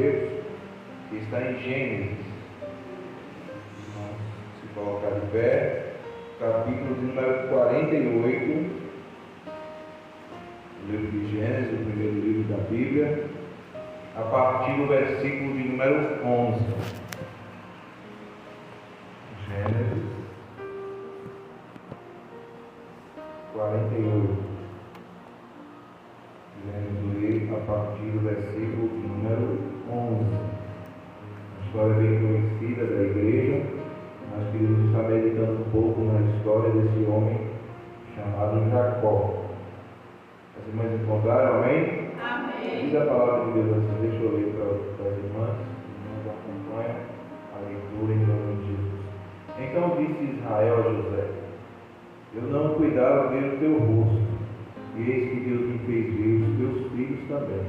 Deus, que está em Gênesis. Vamos se colocar de pé, capítulo de número 48, o livro de Gênesis, o primeiro livro da Bíblia, a partir do versículo de número 11. Gênesis 48. Iremos ler a partir do versículo de número 11. A história bem conhecida da igreja. Nós queremos estar meditando um pouco na história desse homem chamado Jacó. As irmãs encontraram, amém? Amém. Diz a palavra de Deus assim, deixa eu ler para as irmãs acompanham a leitura em nome de Jesus. Então disse Israel a José: eu não cuidava ver o teu rosto, e eis que Deus me fez ver os teus filhos também.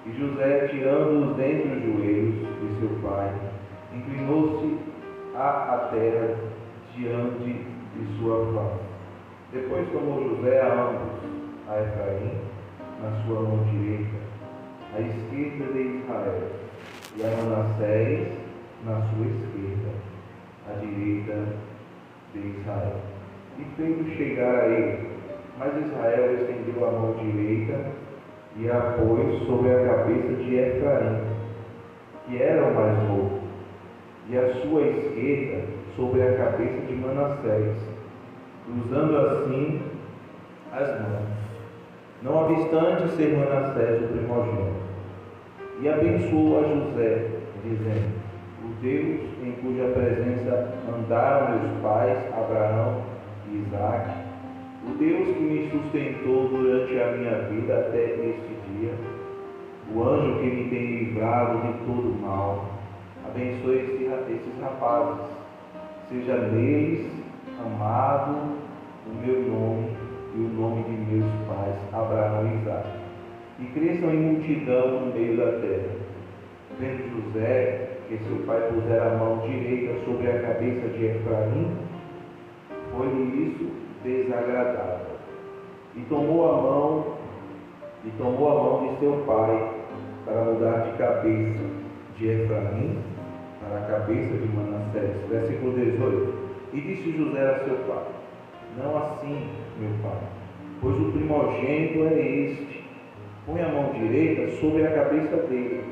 E José, tirando-os dentre os joelhos de seu pai, inclinou-se à terra diante de sua face. Depois tomou José a ambos, a Efraim na sua mão direita, à esquerda de Israel, e a Manassés na sua esquerda, à direita de Israel. E fez chegar a ele, mas Israel estendeu a mão direita e a pôs sobre a cabeça de Efraim, que era o mais novo, e a sua esquerda sobre a cabeça de Manassés, cruzando assim as mãos, não obstante ser Manassés o primogênito. E abençoou a José, dizendo: o Deus em cuja presença andaram meus pais, Abraão e Isaque, o Deus que me sustentou durante a minha vida até este dia, o anjo que me tem livrado de todo mal, abençoe esses rapazes, seja neles amado o meu nome e o nome de meus pais, Abraão e Isaque, e cresçam em multidão no meio da terra. Vendo José que seu pai pusera a mão direita sobre a cabeça de Efraim, foi-lhe isso desagradável, e tomou a mão de seu pai para mudar de cabeça de Efraim para a cabeça de Manassés. Versículo 18. E disse José a seu pai: não assim, meu pai, pois o primogênito é este. Põe a mão direita sobre a cabeça dele.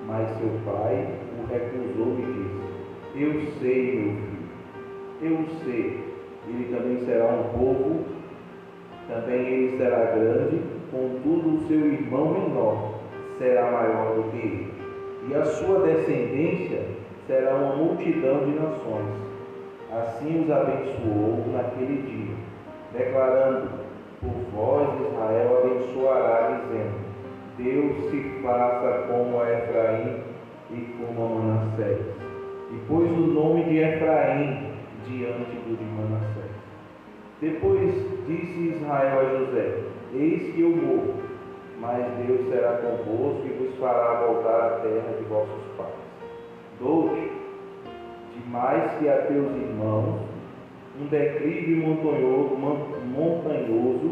Mas seu pai o recusou e disse: eu sei, meu filho, eu sei. Ele também será um povo, também ele será grande, contudo o seu irmão menor será maior do que ele, e a sua descendência será uma multidão de nações. Assim os abençoou naquele dia, declarando: por vós Israel abençoará, dizendo: Deus se faça como a Efraim e como a Manassés. E pôs o nome de Efraim diante do de Manassés. Depois disse Israel a José: eis que eu morro, mas Deus será convosco e vos fará voltar à terra de vossos pais. Dou-te, de mais que a teus irmãos, um declive montanhoso,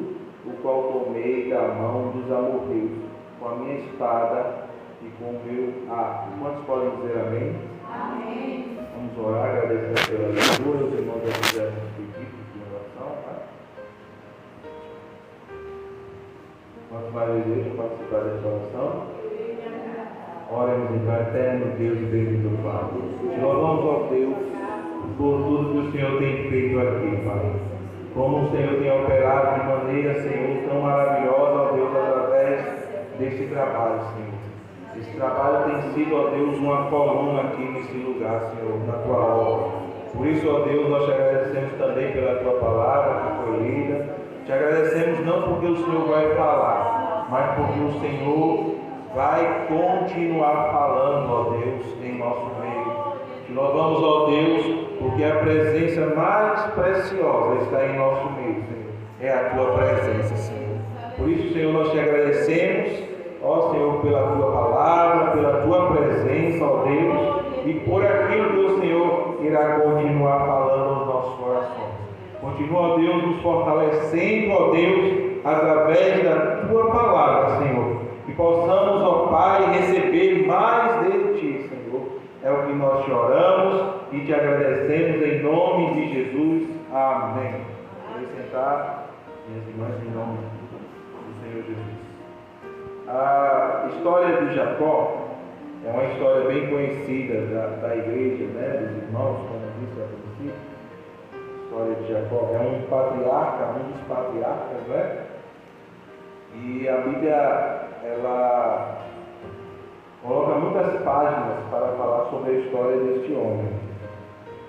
o qual tomei da mão dos amorreus, com a minha espada e com o meu arco. Quantos podem dizer amém? Amém. Vamos orar, agradecer pela leitura. Os irmãos já fizeram os pedidos de oração, tá? Quantos mais desejam participar dessa oração? Oremos então, eterno Deus e bendito Pai. Te louvamos, ó Deus, por tudo que o Senhor tem feito aqui, Pai. Como o Senhor tem operado de maneira, Senhor, tão maravilhosa, ó Deus, através deste trabalho, Senhor. Esse trabalho tem sido, ó Deus, uma coluna aqui nesse lugar, Senhor, na Tua obra. Por isso, ó Deus, nós te agradecemos também pela Tua palavra que foi lida. Te agradecemos não porque o Senhor vai falar, mas porque o Senhor vai continuar falando, ó Deus, em nosso meio. Te louvamos, ó Deus, porque a presença mais preciosa está em nosso meio, Senhor. É a Tua presença, Senhor. Por isso, Senhor, nós te agradecemos, ó Senhor, pela Tua palavra, pela Tua presença, ó Deus, e por aquilo que o Senhor irá continuar falando aos nossos corações. Continua, ó Deus, nos fortalecendo, ó Deus, através da Tua palavra, Senhor. Que possamos, ó Pai, receber te agradecemos em nome de Jesus. Amém. Vou sentar, minhas irmãs, em nome do Senhor Jesus. A história de Jacó é uma história bem conhecida da igreja, né, dos irmãos, como disse a princípio. A história de Jacó é um patriarca, um dos patriarcas, né? E a Bíblia, ela coloca muitas páginas para falar sobre a história deste homem,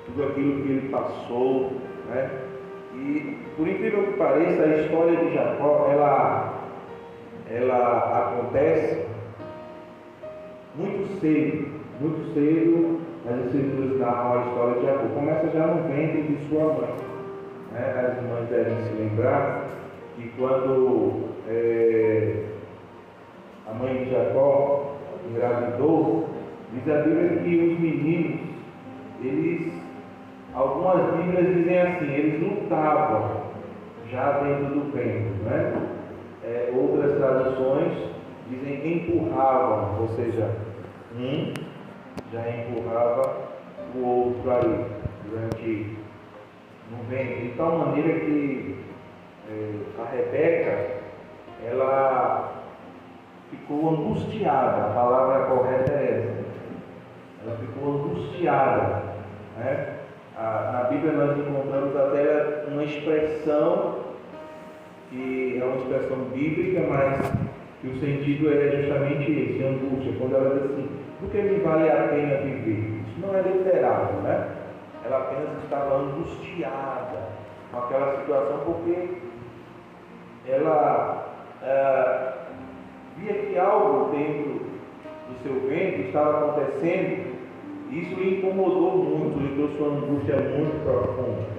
tudo aquilo que ele passou, né? E por incrível que pareça, a história de Jacó, ela acontece muito cedo, as escrituras narram a história de Jacó. Começa já no ventre de sua mãe, né? As irmãs devem se lembrar que quando a mãe de Jacó engravidou, diz a Bíblia que os meninos, algumas Bíblias dizem assim, eles lutavam já dentro do ventre, né? Outras traduções dizem que empurravam, ou seja, um já empurrava o outro ali, no ventre, de tal maneira que a Rebeca, ela ficou angustiada, a palavra correta é essa, ela ficou angustiada, né? Na Bíblia nós encontramos até uma expressão, que é uma expressão bíblica, mas que o sentido é justamente esse, angústia, quando ela diz assim, por que me vale a pena viver? Isso não é literal, né? Ela apenas estava angustiada com aquela situação, porque ela via que algo dentro do seu ventre estava acontecendo, e isso lhe incomodou muito, lhe trouxe uma angústia muito profunda.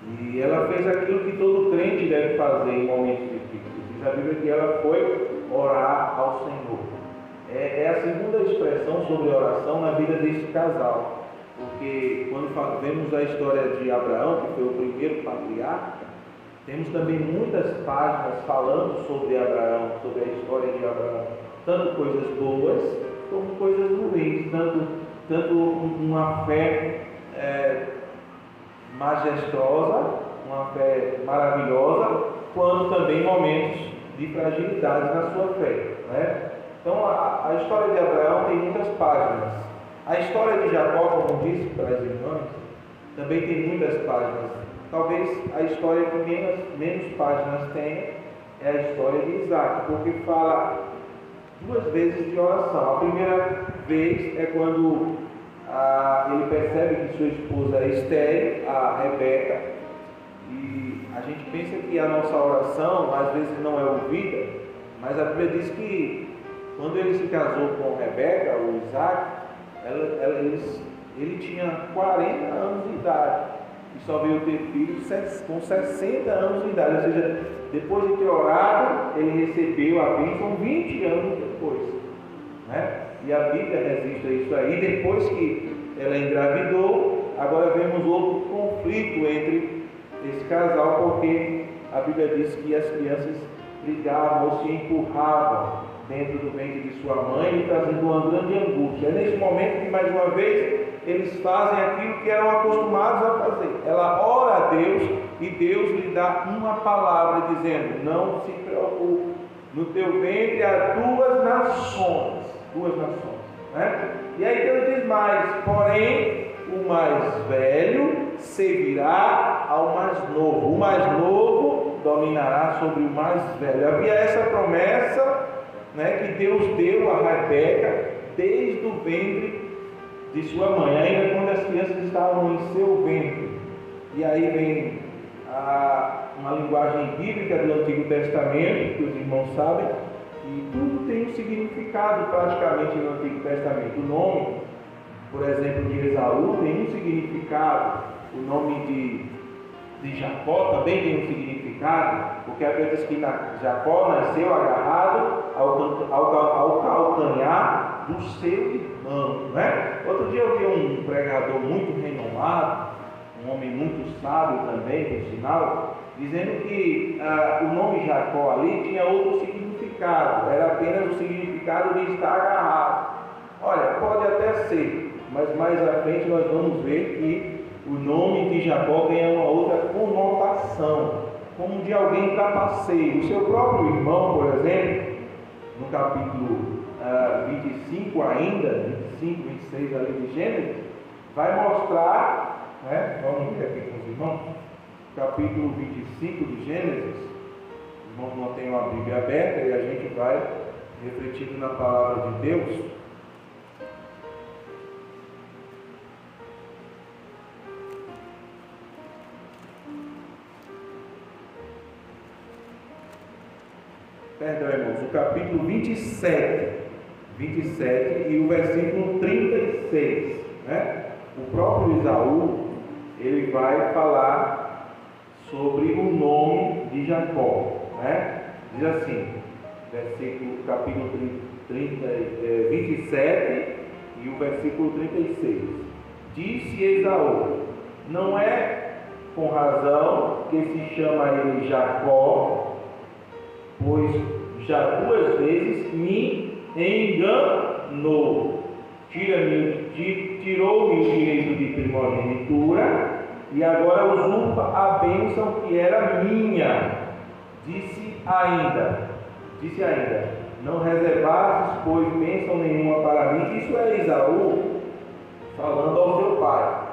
E ela fez aquilo que todo crente deve fazer em momentos difíceis. Diz a Bíblia que ela foi orar ao Senhor. É a segunda expressão sobre oração na vida deste casal. Porque quando vemos a história de Abraão, que foi o primeiro patriarca, temos também muitas páginas falando sobre Abraão, sobre a história de Abraão. Tanto coisas boas como coisas ruins, tanto uma fé majestosa, uma fé maravilhosa, quanto também momentos de fragilidade na sua fé, né? Então a história de Abraão tem muitas páginas. A história de Jacó, como disse para as irmãs, também tem muitas páginas. Talvez a história que menos páginas tenha é a história de Isaac, porque fala duas vezes de oração. A primeira vez é quando ele percebe que sua esposa é estéril, a Rebeca, e a gente pensa que a nossa oração às vezes não é ouvida, mas a Bíblia diz que quando ele se casou com Rebeca, o Isaac, ele tinha 40 anos de idade e só veio ter filhos com 60 anos de idade, ou seja, depois de ter orado, ele recebeu a bênção 20 anos depois, né? E a Bíblia registra isso aí. Depois que ela engravidou, agora vemos outro conflito entre esse casal, porque a Bíblia diz que as crianças brigavam ou se empurravam dentro do ventre de sua mãe, trazendo uma grande angústia. É nesse momento que, mais uma vez, eles fazem aquilo que eram acostumados a fazer. Ela ora a Deus e Deus lhe dá uma palavra dizendo: não se preocupe, no teu ventre há duas nações, né? E aí Deus diz mais: porém o mais velho servirá ao mais novo, o mais novo dominará sobre o mais velho. Havia essa promessa, né, que Deus deu a Rebeca desde o ventre de sua mãe, ainda quando as crianças estavam em seu ventre. E aí vem uma linguagem bíblica do Antigo Testamento, que os irmãos sabem, e tudo tem um significado praticamente no Antigo Testamento. O nome, por exemplo, de Esaú tem um significado, o nome de Jacó também tem um significado, porque a Bíblia diz que Jacó nasceu agarrado ao calcanhar do seu irmão, né? Outro dia eu vi um pregador muito renomado, um homem muito sábio também, por sinal, dizendo que o nome Jacó ali tinha outro significado, era apenas o significado de estar agarrado. Olha, pode até ser, mas mais à frente nós vamos ver que o nome de Jacó ganha uma outra conotação, como de alguém trapaceiro. O seu próprio irmão, por exemplo, no capítulo 25 ainda, 25, 26 ali de Gênesis, vai mostrar, né? Vamos ver aqui com os irmãos, capítulo 25 de Gênesis. Os irmãos não têm uma Bíblia aberta e a gente vai refletindo na palavra de Deus. Perdão, irmãos, o capítulo 27 e o versículo 36, né? O próprio Esaú, ele vai falar sobre o nome de Jacó, né? Diz assim, capítulo 27 e o versículo 36. Disse Esaú: não é com razão que se chama ele Jacó, pois já 2 vezes me enganou. Tirou-me o direito de primogenitura e agora usurpa a bênção que era minha. Disse ainda, não reservastes, pois, bênção nenhuma para mim. Isso é Esaú falando ao seu pai.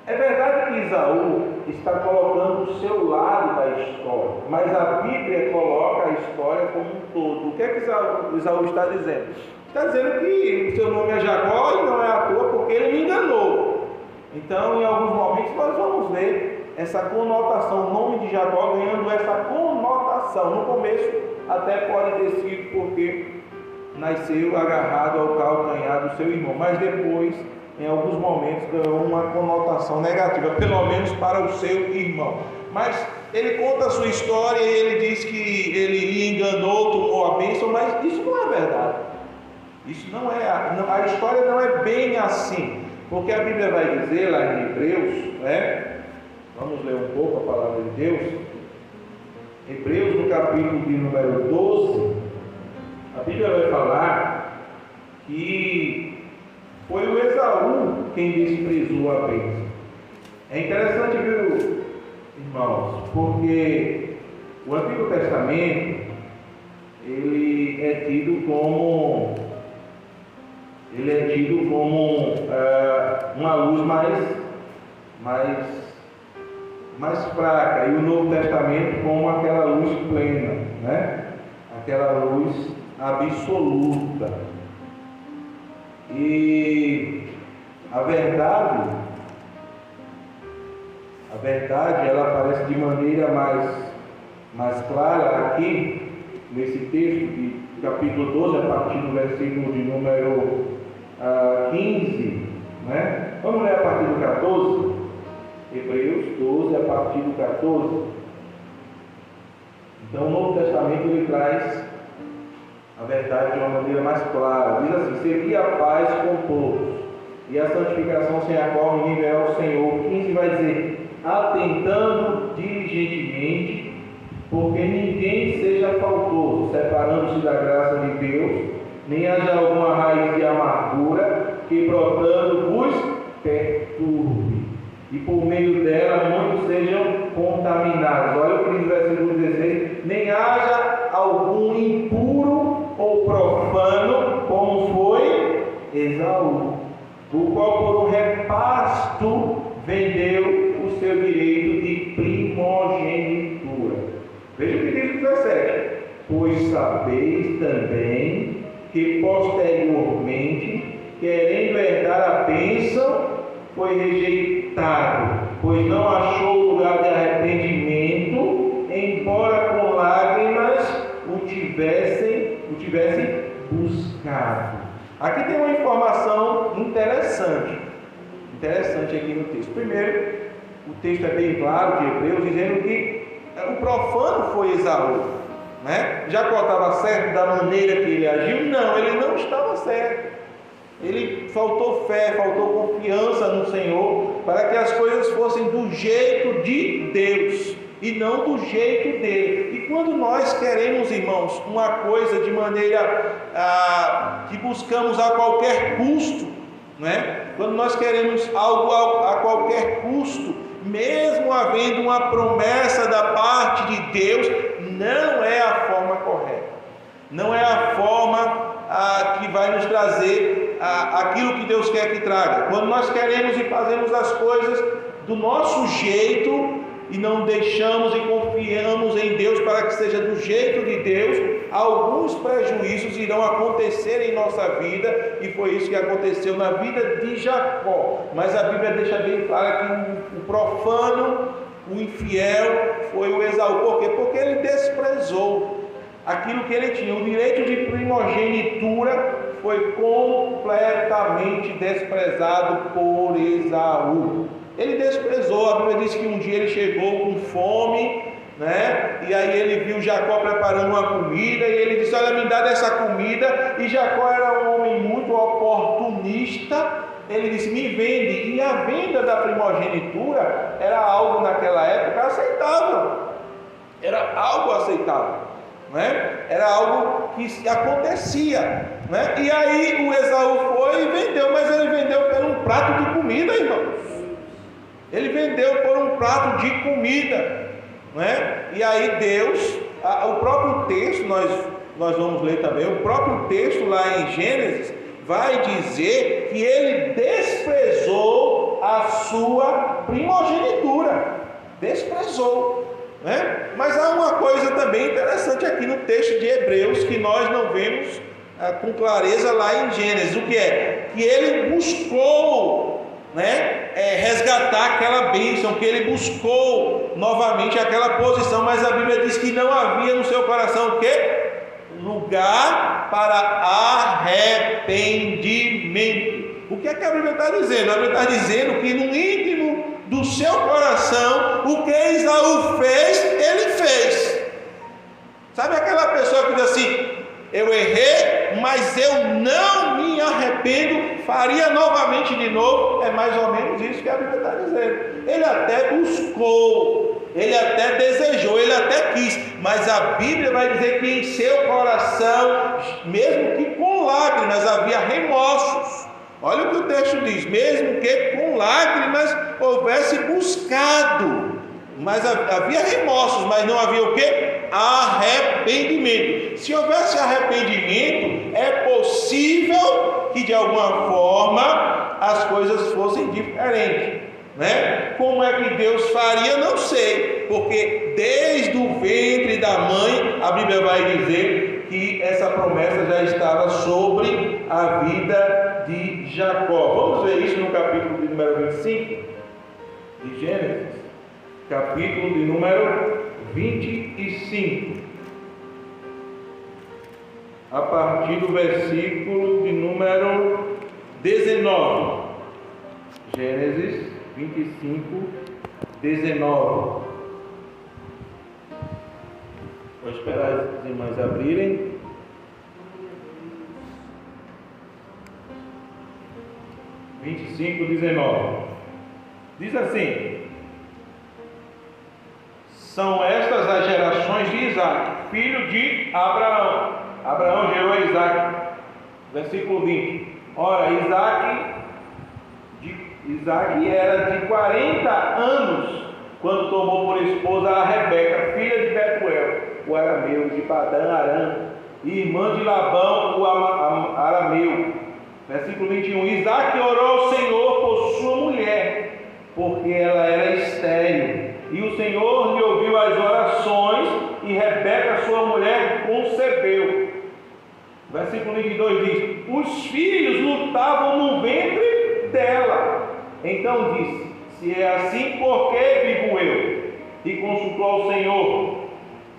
É verdade que Esaú está colocando o seu lado da história, mas a Bíblia coloca a história como um todo. O que é que Esaú está dizendo? Está dizendo que o seu nome é Jacó e não é à toa porque ele me enganou. Então, em alguns momentos, nós vamos ver essa conotação, o nome de Jacó ganhando essa conotação. No começo, até pode ter sido porque nasceu agarrado ao calcanhar do seu irmão, mas depois, em alguns momentos, ganhou uma conotação negativa, pelo menos para o seu irmão. Mas ele conta a sua história e ele diz que ele lhe enganou, tomou a bênção, mas isso não é verdade. Isso não é, a história não é bem assim, porque a Bíblia vai dizer lá em Hebreus, né? Vamos ler um pouco a palavra de Deus. Hebreus, no capítulo de número 12, a Bíblia vai falar que foi o Esaú quem desprezou a bênção. É interessante, viu, irmãos, porque o Antigo Testamento ele é tido como uma luz mais fraca, e o Novo Testamento como aquela luz plena, né? Aquela luz absoluta. E a verdade ela aparece de maneira mais clara aqui nesse texto de capítulo 12, a partir do versículo de número 15, né? Vamos ler a partir do 14, Hebreus 12, a partir do 14. Então o Novo Testamento ele traz a verdade de uma maneira mais clara. Diz assim: segui a paz com todos, e a santificação sem a qual ninguém verá o Senhor. 15 vai dizer: atentando diligentemente, porque ninguém seja faltoso, separando-se da graça de Deus, nem haja alguma raiz de amargura que brotando vos perturbe, e por meio dela muitos sejam contaminados. Olha o que diz o versículo 16: nem haja algum impuro ou profano, como foi Esaú, o qual por um repasto vendeu o seu direito de primogenitura. Veja o que diz o 17: pois sabeis também que posteriormente, querendo herdar a bênção, foi rejeitado, pois não achou lugar de arrependimento, embora com lágrimas o tivessem buscado. Aqui tem uma informação interessante aqui no texto. Primeiro, o texto é bem claro de Hebreus, dizendo que o profano foi Esaú, né? Jacó estava certo da maneira que ele agiu? Não, ele não estava certo. Ele faltou fé, faltou confiança no Senhor para que as coisas fossem do jeito de Deus e não do jeito dele. E quando nós queremos, irmãos, uma coisa de maneira que buscamos a qualquer custo, não é? Quando nós queremos algo a qualquer custo, mesmo havendo uma promessa da parte de Deus, não é a forma correta, não é a forma que vai nos trazer aquilo que Deus quer que traga. Quando nós queremos e fazemos as coisas do nosso jeito e não deixamos e confiamos em Deus para que seja do jeito de Deus, alguns prejuízos irão acontecer em nossa vida, e foi isso que aconteceu na vida de Jacó. Mas a Bíblia deixa bem claro que o profano, o infiel, foi o Esaú. Por quê? Porque ele desprezou aquilo que ele tinha. O direito de primogenitura foi completamente desprezado por Esaú. Ele desprezou. A Bíblia diz que um dia ele chegou com fome, né? E aí ele viu Jacó preparando uma comida, e ele disse: olha, me dá dessa comida. E Jacó era um homem muito oportunista. Ele disse: me vende. E a venda da primogenitura era algo naquela época aceitável, era algo aceitável, né? Era algo que acontecia, né? E aí o Esaú foi e vendeu, mas ele vendeu por um prato de comida, irmãos. Ele vendeu por um prato de comida, né? E aí Deus, o próprio texto, nós vamos ler também, o próprio texto lá em Gênesis vai dizer que ele desprezou a sua primogenitura, desprezou, né? Mas há uma coisa também interessante aqui no texto de Hebreus que nós não vemos com clareza lá em Gênesis. O que é? Que ele buscou, né, resgatar aquela bênção, que ele buscou novamente aquela posição, mas a Bíblia diz que não havia no seu coração o quê? Lugar para arrependimento. O que é que a Bíblia está dizendo? A Bíblia está dizendo que no íntimo do seu coração, o que Esaú fez, ele fez. Sabe aquela pessoa que diz assim: eu errei, mas eu não me arrependo, faria novamente de novo? É mais ou menos isso que a Bíblia está dizendo. Ele até buscou, ele até desejou, ele até quis, mas a Bíblia vai dizer que em seu coração, mesmo que com lágrimas, havia remorsos. Olha o que o texto diz: mesmo que com lágrimas houvesse buscado, mas havia remorsos, mas não havia o quê? Arrependimento. Se houvesse arrependimento, é possível que de alguma forma as coisas fossem diferentes, né? Como é que Deus faria? Não sei, porque desde o ventre da mãe, a Bíblia vai dizer que essa promessa já estava sobre a vida de Jacó. Vamos ver isso no capítulo de número 25 de Gênesis, capítulo de número 25, a partir do versículo de número 19. Gênesis 25, 19. Vou esperar as irmãs abrirem. Diz assim: são estas as gerações de Isaac, filho de Abraão. Abraão gerou a Isaac. Versículo 20. Ora, Isaac era de 40 anos quando tomou por esposa a Rebeca, filha de Betuel, o arameu, de Padã Aram, e irmã de Labão, o arameu. Versículo 21. Isaac orou ao Senhor por sua mulher, porque ela era estéril. E o Senhor lhe ouviu as orações, e Rebeca, sua mulher, concebeu. Versículo 22 diz: os filhos lutavam no ventre dela. Então disse: se é assim, por que vivo eu? E consultou ao Senhor.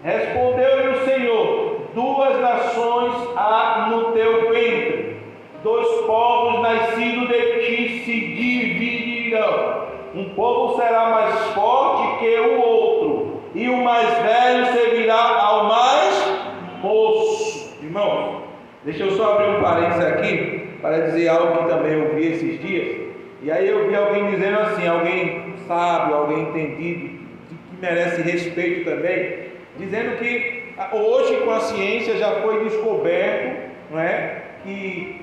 Respondeu-lhe o Senhor: duas nações há no teu ventre, dois povos nascidos de ti se dividirão. Um povo será mais forte que o outro, e o mais velho servirá ao mais moço. Irmãos, deixa eu só abrir um parênteses aqui para dizer algo que também eu vi esses dias. E aí eu vi alguém dizendo assim, alguém sábio, alguém entendido, que merece respeito também, dizendo que hoje com a ciência já foi descoberto, não é, que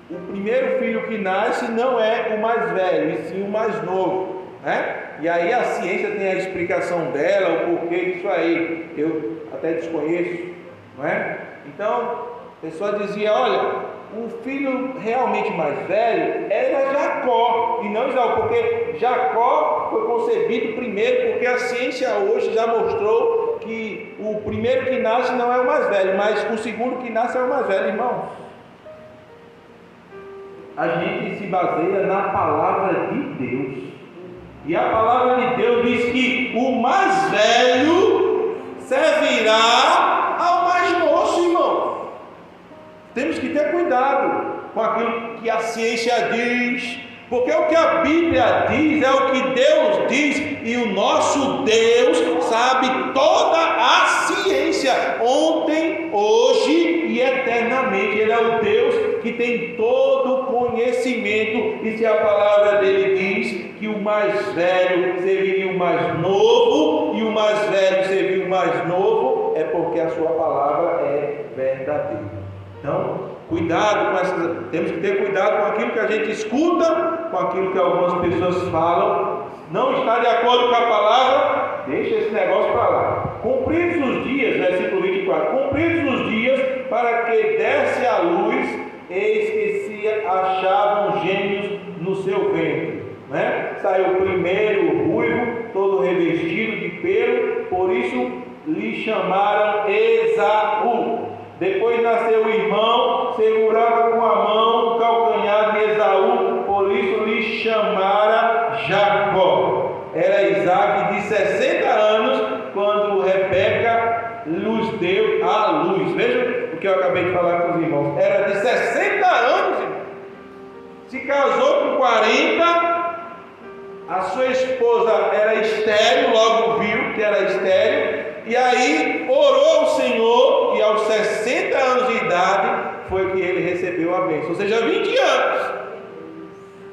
o primeiro filho que nasce não é o mais velho, e sim o mais novo, né? E aí a ciência tem a explicação dela, o porquê disso aí, que eu até desconheço, não é? Então, a pessoa dizia, olha, o filho realmente mais velho era Jacó e não Esaú, porque Jacó foi concebido primeiro, porque a ciência hoje já mostrou que o primeiro que nasce não é o mais velho, mas o segundo que nasce é o mais velho, irmãos. A gente se baseia na palavra de Deus, e a palavra de Deus diz que o mais velho servirá ao mais moço, irmão. Temos que ter cuidado com aquilo que a ciência diz, porque o que a Bíblia diz é o que Deus diz, e o nosso Deus sabe toda a ciência, ontem, hoje e eternamente. Ele é o Deus que tem todo o conhecimento, e se a palavra dele diz que o mais velho serviria o mais novo, e o mais velho serviria o mais novo, é porque a sua palavra é verdadeira. Então, cuidado com essas, temos que ter cuidado com aquilo que a gente escuta, com aquilo que algumas pessoas falam. Não está de acordo com a palavra, deixa esse negócio para lá. Cumpridos os dias, versículo 24, cumpridos os dias para que desse a luz, eis que se achavam gêmeos no seu ventre, né? Saiu primeiro ruivo, todo revestido de pelo, por isso lhe chamaram Esaú. Depois nasceu o irmão, segurava com a mão o calcanhar de Esaú, por isso lhe chamara Jacó. Era Isaac de 60 anos, quando Rebeca lhes deu a luz. Veja o que eu acabei de falar com os irmãos. Era de 60 anos, irmão. Se casou com 40, a sua esposa era estéril, logo viu que era estéril. E aí orou ao Senhor, e aos 60 anos de idade foi que ele recebeu a bênção, ou seja, 20 anos.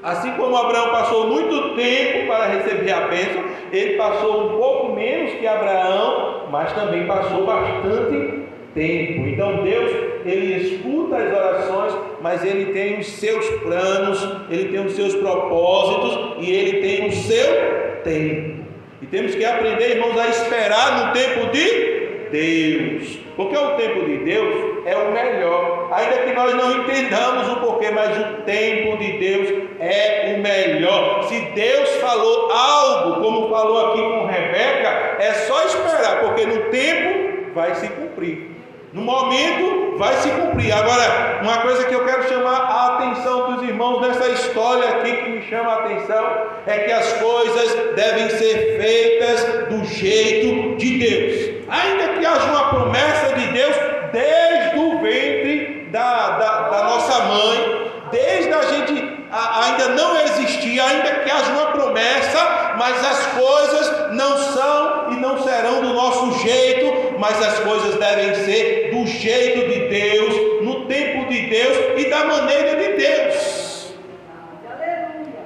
Assim como Abraão passou muito tempo para receber a bênção, ele passou um pouco menos que Abraão, mas também passou bastante tempo. Então Deus, ele escuta as orações, mas ele tem os seus planos, ele tem os seus propósitos, e ele tem o seu tempo. E temos que aprender, irmãos, a esperar no tempo de Deus, porque o tempo de Deus é o melhor, ainda que nós não entendamos o porquê, mas o tempo de Deus é o melhor. Se Deus falou algo, como falou aqui com Rebeca, é só esperar, porque no tempo vai se cumprir, no momento vai se cumprir. Agora, uma coisa que eu quero chamar a atenção dos irmãos nessa história aqui, que me chama a atenção, é que as coisas devem ser feitas do jeito de Deus. Ainda que haja uma promessa de Deus desde o ventre da nossa mãe, desde a gente ainda não existir, ainda que haja uma promessa, mas as coisas não são e não serão do nosso jeito, mas as coisas devem ser do jeito de Deus, no tempo de Deus e da maneira de Deus.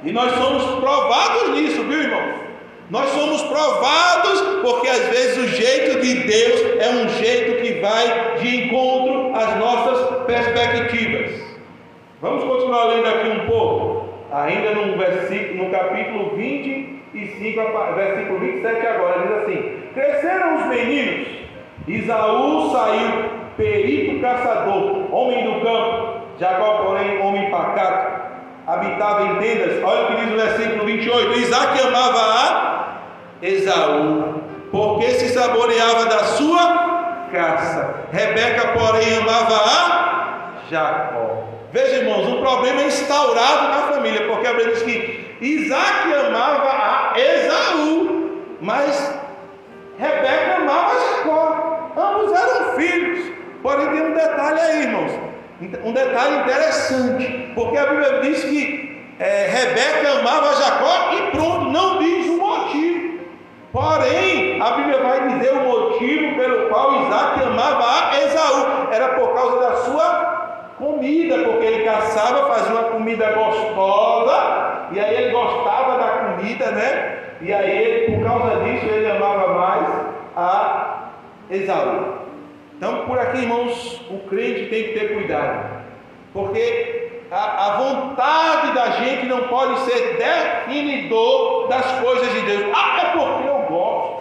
E nós somos provados nisso, viu, irmãos? Nós somos provados porque às vezes o jeito de Deus é um jeito que vai de encontro às nossas perspectivas. Vamos continuar lendo aqui um pouco, ainda no capítulo 25, versículo 27 agora, diz assim: cresceram os meninos, Esaú saiu perito caçador, homem do campo, Jacó, porém, homem pacato, habitava em tendas. Olha o que diz o versículo 28, Isaac amava a Esaú, porque se saboreava da sua caça, Rebeca, porém, amava a Jacó. Veja, irmãos, um problema instaurado na família, porque a Bíblia diz que Isaac amava a Esaú, mas Rebeca amava a Jacó. Ambos eram filhos. Porém, tem um detalhe aí, irmãos, um detalhe interessante, porque a Bíblia diz que Rebeca amava a Jacó e pronto, não diz o motivo. Porém, a Bíblia vai dizer o motivo pelo qual Isaac amava a Esaú. Era por causa da sua comida, porque ele caçava, fazia uma comida gostosa, e aí ele gostava da comida, né? E aí, por causa disso, ele amava mais a Esaú. Então, por aqui, irmãos, o crente tem que ter cuidado, porque a da gente não pode ser definidor das coisas de Deus. É porque eu gosto.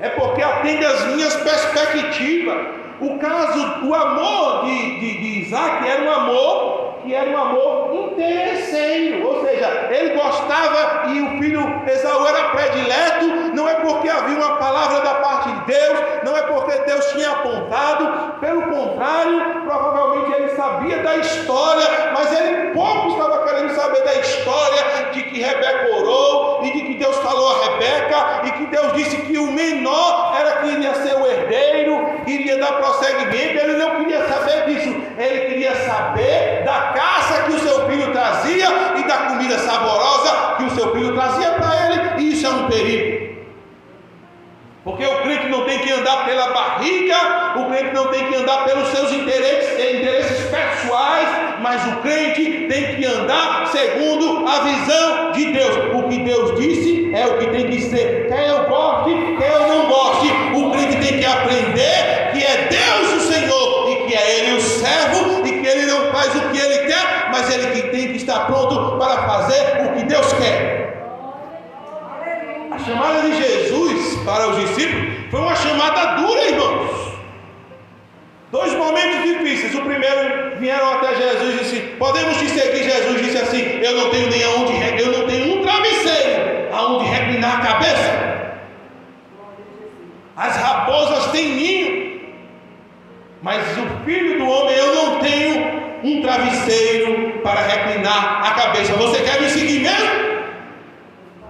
É porque atende às minhas perspectivas. O amor de Isaac era um amor que era um amor interesseiro, ou seja, ele gostava e o filho Esaú era predileto, não é porque havia uma palavra da parte de Deus, não é porque Deus tinha apontado, pelo contrário, provavelmente ele sabia da história, mas ele pouco estava querendo saber da história de que Rebeca orou e de que Deus falou a Rebeca e que Deus disse que o menor era que iria ser o herdeiro, iria dar prosseguimento. Ele não queria saber disso, ele queria saber da caça que o seu filho trazia e da comida saborosa que o seu filho trazia para ele, e isso é um perigo. Porque o crente não tem que andar pela barriga, o crente não tem que andar pelos seus interesses pessoais, mas o crente tem que andar segundo a visão de Deus. O que Deus disse é o que tem que ser, quer eu goste, quer eu não goste. O crente tem que aprender que é Deus o Senhor e que é Ele o servo e que Ele não faz o que Ele quer, mas Ele que tem que estar pronto para fazer o que Deus quer. A chamada de Jesus para os discípulos foi uma chamada dura, irmãos. Dois momentos difíceis. O primeiro, vieram até Jesus e disse: podemos te seguir? Jesus disse assim: eu não tenho um travesseiro aonde reclinar a cabeça. As raposas têm ninho, mas o Filho do Homem, eu não tenho um travesseiro para reclinar a cabeça. Você quer me seguir mesmo?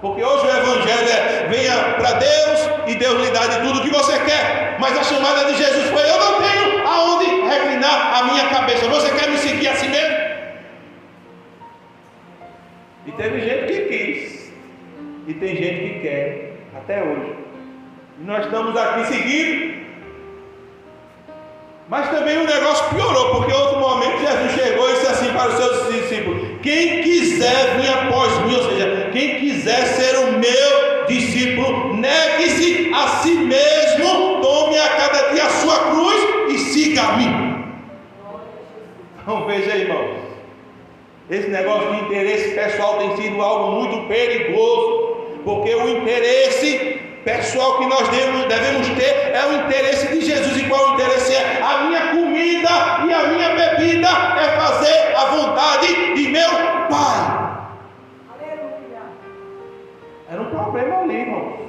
Porque hoje o Evangelho é: venha para Deus e Deus lhe dá de tudo que você quer. Mas a chamada de Jesus foi: eu não tenho aonde reclinar a minha cabeça. Você quer me seguir assim mesmo? E teve gente que quis, e tem gente que quer até hoje. E nós estamos aqui seguindo. Mas também o negócio piorou, porque em outro momento Jesus chegou e disse assim para os seus discípulos: quem quiser vir após mim, ou seja, quem quiser ser o meu discípulo, negue-se a si mesmo, tome a cada dia a sua cruz e siga-me. Então veja, irmãos, esse negócio de interesse pessoal tem sido algo muito perigoso, porque o interesse pessoal que nós devemos ter é o interesse de Jesus. E qual o interesse é? A minha comida e a minha bebida é fazer a vontade de meu Pai. Aleluia. Era um problema ali, irmão.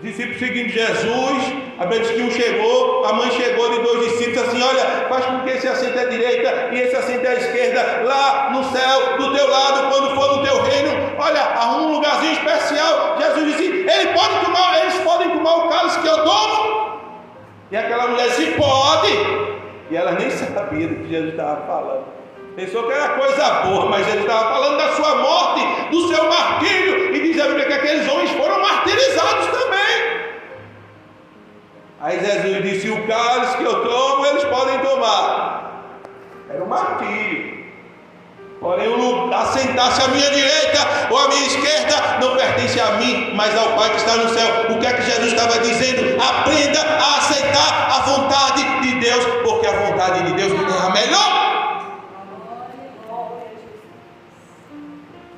Discípulos seguindo Jesus, a Bíblia diz que um chegou, a mãe chegou de dois discípulos assim: olha, faz com que esse assente à direita e esse assente à esquerda, lá no céu, do teu lado, quando for no teu reino, olha, arruma um lugarzinho especial. Jesus disse: eles podem tomar o cálice que eu tomo? E aquela mulher disse: pode. E ela nem sabia do que Jesus estava falando. Pensou que era coisa boa, mas ele estava falando da sua morte, do seu martírio. E diz a Bíblia que aqueles homens foram martirizados também. Aí Jesus disse: o cálice que eu tomo, eles podem tomar. Era um martírio. Porém, o assentar-se à minha direita ou à minha esquerda não pertence a mim, mas ao Pai que está no céu. O que é que Jesus estava dizendo? Aprenda a aceitar a vontade de Deus, porque a vontade de Deus é a melhor.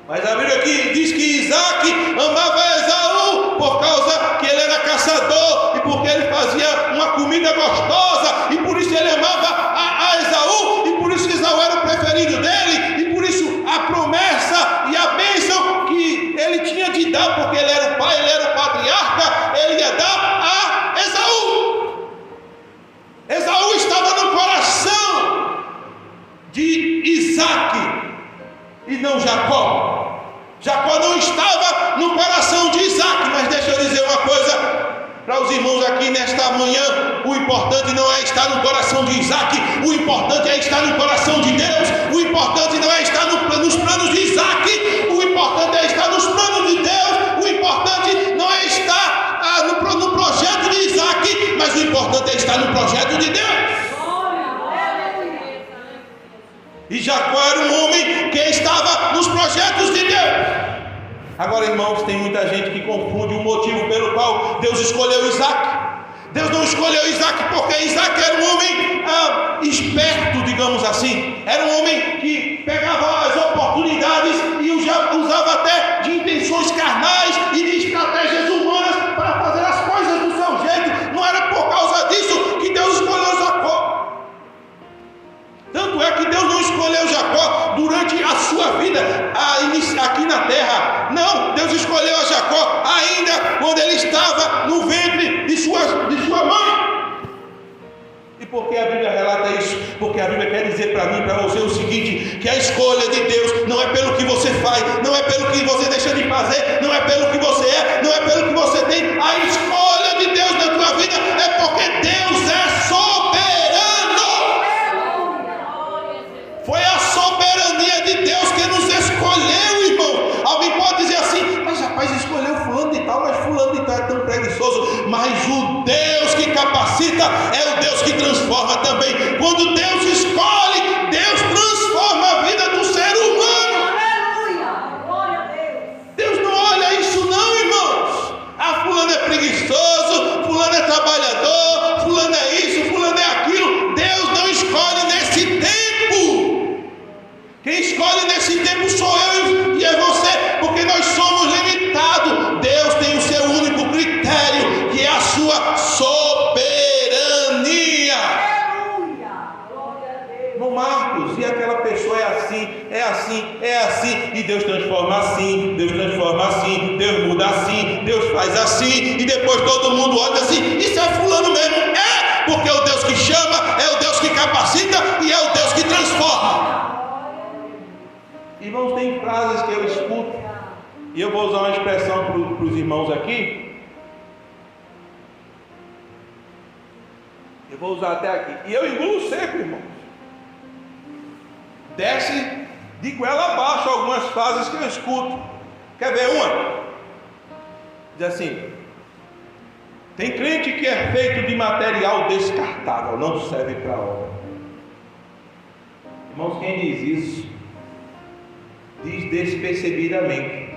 Mas a Bíblia aqui diz que Isaac amava Esaú por causa que ele era caçador e porque ele fazia uma comida gostosa, e por isso ele amava a Esaú, e por isso Esaú era o preferido dele, e por isso a promessa e a bênção que ele tinha de dar, porque ele era o pai, ele era o patriarca, ele ia dar a Esaú. Esaú estava no coração de Isaac e não Jacó. Jacó não estava no coração de Isaac. Mas deixa eu dizer uma coisa para os irmãos aqui nesta manhã: o importante não é estar no coração de Isaac, o importante é estar no coração de Deus. O importante não é estar nos planos de Isaac, o importante é estar nos planos de Deus. O importante não é estar no projeto de Isaac, mas o importante é estar no projeto de Deus. E Jacó era um homem que estava nos projetos de Deus. Agora, irmãos, tem muita gente que confunde o motivo pelo qual Deus escolheu Isaac. Deus não escolheu Isaac porque Isaac era um homem esperto, digamos assim. Era um homem que pegava as oportunidades intenções carnais e de estratégias humanas para fazer as coisas do seu jeito. Não era por causa disso que Deus escolheu Jacó. Tanto é que Deus não escolheu Jacó durante a sua vida aqui na terra. Não, Deus escolheu a Jacó ainda quando ele estava no ventre de sua mãe. E por que a Bíblia relata isso? Porque a Bíblia quer dizer para mim e para você o seguinte: que a escolha de Deus não é pelo que você faz, não é pelo que você deixa de fazer, não é pelo que você é, não é pelo que você tem. A escolha de Deus na tua vida é porque Deus é soberano. Foi a soberania de Deus que nos escolheu, irmão. Alguém pode dizer assim: mas rapaz, escolheu fulano de tal, mas fulano de tal é tão preguiçoso. Mas o Deus que capacita é o Deus que transforma também. Quando Deus escolhe, Deus transforma a vida do ser humano. Aleluia! Glória a Deus! Deus não olha isso não, irmãos. Ah, fulano é preguiçoso, fulano é trabalhador, fulano é isso, fulano é aquilo. Deus não escolhe nesse tempo. Quem escolhe nesse tempo sou eu e é você, porque nós somos limitados. Deus tem o seu único critério, que é a sua soberania. Aleluia! Glória a Deus! No Marcos, e aquela pessoa é assim, e Deus transforma assim, Deus transforma assim, Deus muda assim, Deus faz assim, e depois todo mundo olha assim: isso é fulano mesmo. É, porque é o Deus que chama, é o Deus que capacita e é o Deus que transforma. Irmãos, tem frases que eu escuto, e eu vou usar uma expressão para os irmãos aqui. Eu vou usar até aqui. E eu engulo seco, irmãos. Desce de goela abaixo algumas frases que eu escuto. Quer ver uma? Diz assim: tem crente que é feito de material descartável, não serve para obra. Irmãos, quem diz isso diz despercebidamente.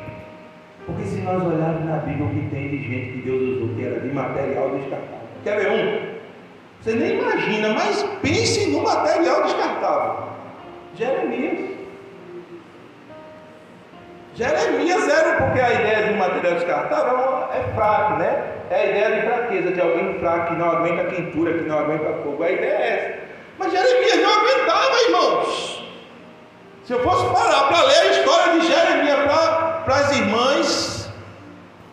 Porque se nós olharmos na Bíblia o que tem de gente que Deus usou que era de material descartável. Quer ver um? Você nem imagina, mas pense no material descartável. Jeremias era, porque a ideia de um material descartável é fraco, né? É a ideia de fraqueza, de alguém fraco que não aguenta a quentura, que não aguenta fogo. A ideia é essa. Mas Jeremias não aguentava, irmãos. Se eu fosse parar para ler a história de Jeremias para as irmãs,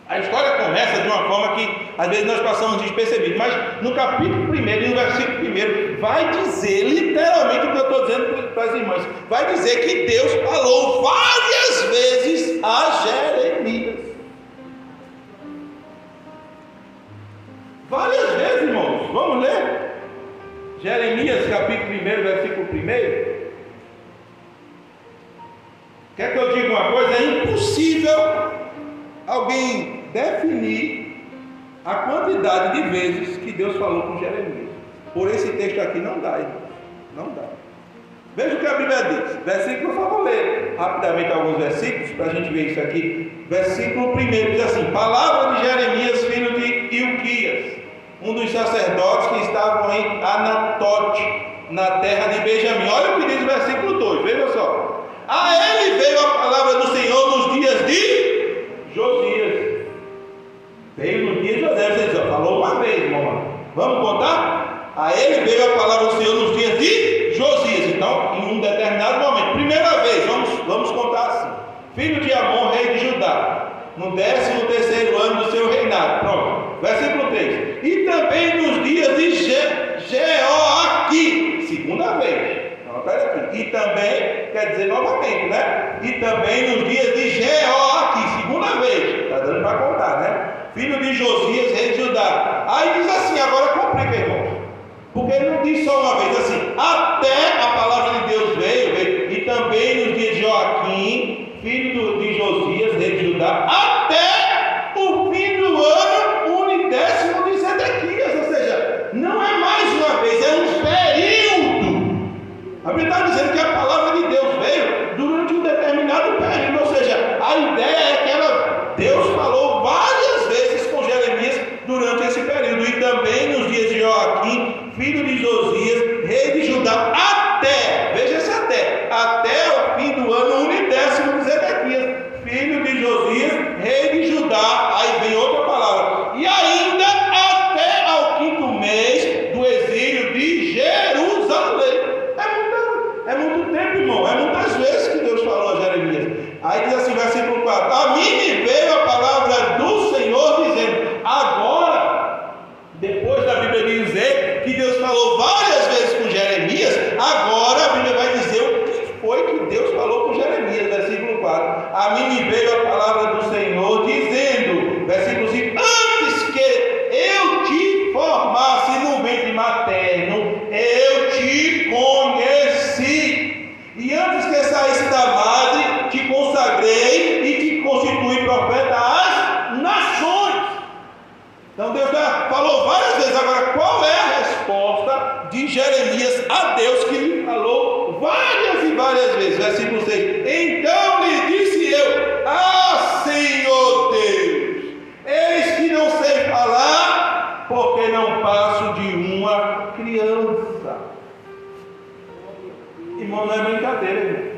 a história começa de uma forma que às vezes nós passamos despercebido, mas no capítulo 1 e no versículo 1 vai dizer literalmente o que eu estou dizendo para as irmãs. Vai dizer que Deus falou várias vezes a Jeremias. Várias vezes, irmãos. Vamos ler? Jeremias capítulo 1, versículo 1. Quer que eu diga uma coisa? É impossível alguém definir a quantidade de vezes que Deus falou com Jeremias. Por esse texto aqui não dá, irmão. Não dá. Veja o que a Bíblia diz. Versículo, eu só vou ler rapidamente alguns versículos para a gente ver isso aqui. Versículo 1 diz assim: palavra de Jeremias, filho de Ilquias, um dos sacerdotes que estavam em Anatote, na terra de Benjamim. Olha o que diz o versículo 2, veja só. A ele veio a palavra do Senhor nos dias de Josias. Veio no dia de Josias. Você diz, falou uma vez, irmão. Vamos contar? A ele veio a palavra do Senhor nos dias de Josias. Então, em um determinado momento, primeira vez, vamos contar assim: filho de Amon, rei de Judá, no 13º ano do seu reinado. Pronto. Versículo 3. E também nos dias de Jeoaquim, segunda vez. E também, quer dizer novamente, né? E também nos dias de Jeoaquim, segunda vez, está dando para contar, né? Filho de Josias, rei de Judá. Aí diz assim, agora complica, irmão, porque ele não diz só uma vez assim: até a palavra de Deus veio, e também nos dias de Joaquim, filho de Josias, rei de Judá, até o fim do ano unidécimo de Zedequias. Ou seja, não é mais uma vez, é um período. A Bíblia está dizendo que a palavra de Deus veio durante um determinado período, ou seja, a ideia é que Deus falou várias vezes com Jeremias durante esse período, e também nos dias de Joaquim, filho de Josias, rei de Judá, até, veja esse até Aí diz assim, versículo 4: a mim me veio a palavra do Senhor dizendo. Agora, depois da Bíblia dizer que Deus falou várias vezes com Jeremias, agora a Bíblia vai dizer o que foi que Deus falou com Jeremias. Versículo 4: a mim me veio a palavra do Senhor dizendo, versículo 5: antes que eu te formasse no ventre materno, eu te conheci, e antes que saísse da madre, te consagrei e te constituí profeta às nações. Então Deus já falou várias vezes. Agora, qual é a resposta de Jeremias a Deus, que lhe falou várias e várias vezes? Versículo 6: então lhe disse eu: Senhor Deus, eis que não sei falar, porque não passo de uma criança. Irmão, não é brincadeira, irmão.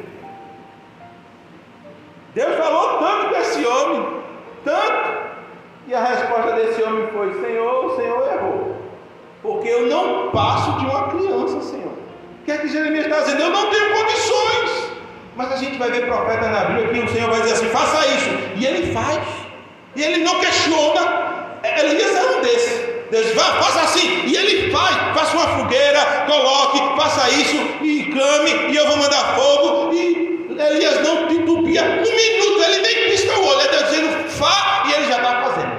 Deus falou tanto com esse homem, tanto, e a resposta desse homem foi: Senhor, o Senhor errou, porque eu não passo de uma criança, Senhor. O que é que Jeremias está dizendo? Eu não tenho condições. Mas a gente vai ver profeta na Bíblia que o Senhor vai dizer assim: faça isso, e ele faz, e ele não questiona. Elias é um desses. Deus vai, faça assim, e ele faz. Faça uma fogueira, coloque, faça isso, e clame, e eu vou mandar fogo. E Elias não titubia um minuto, ele nem pisca o olho, ele está dizendo fá, e ele já está fazendo.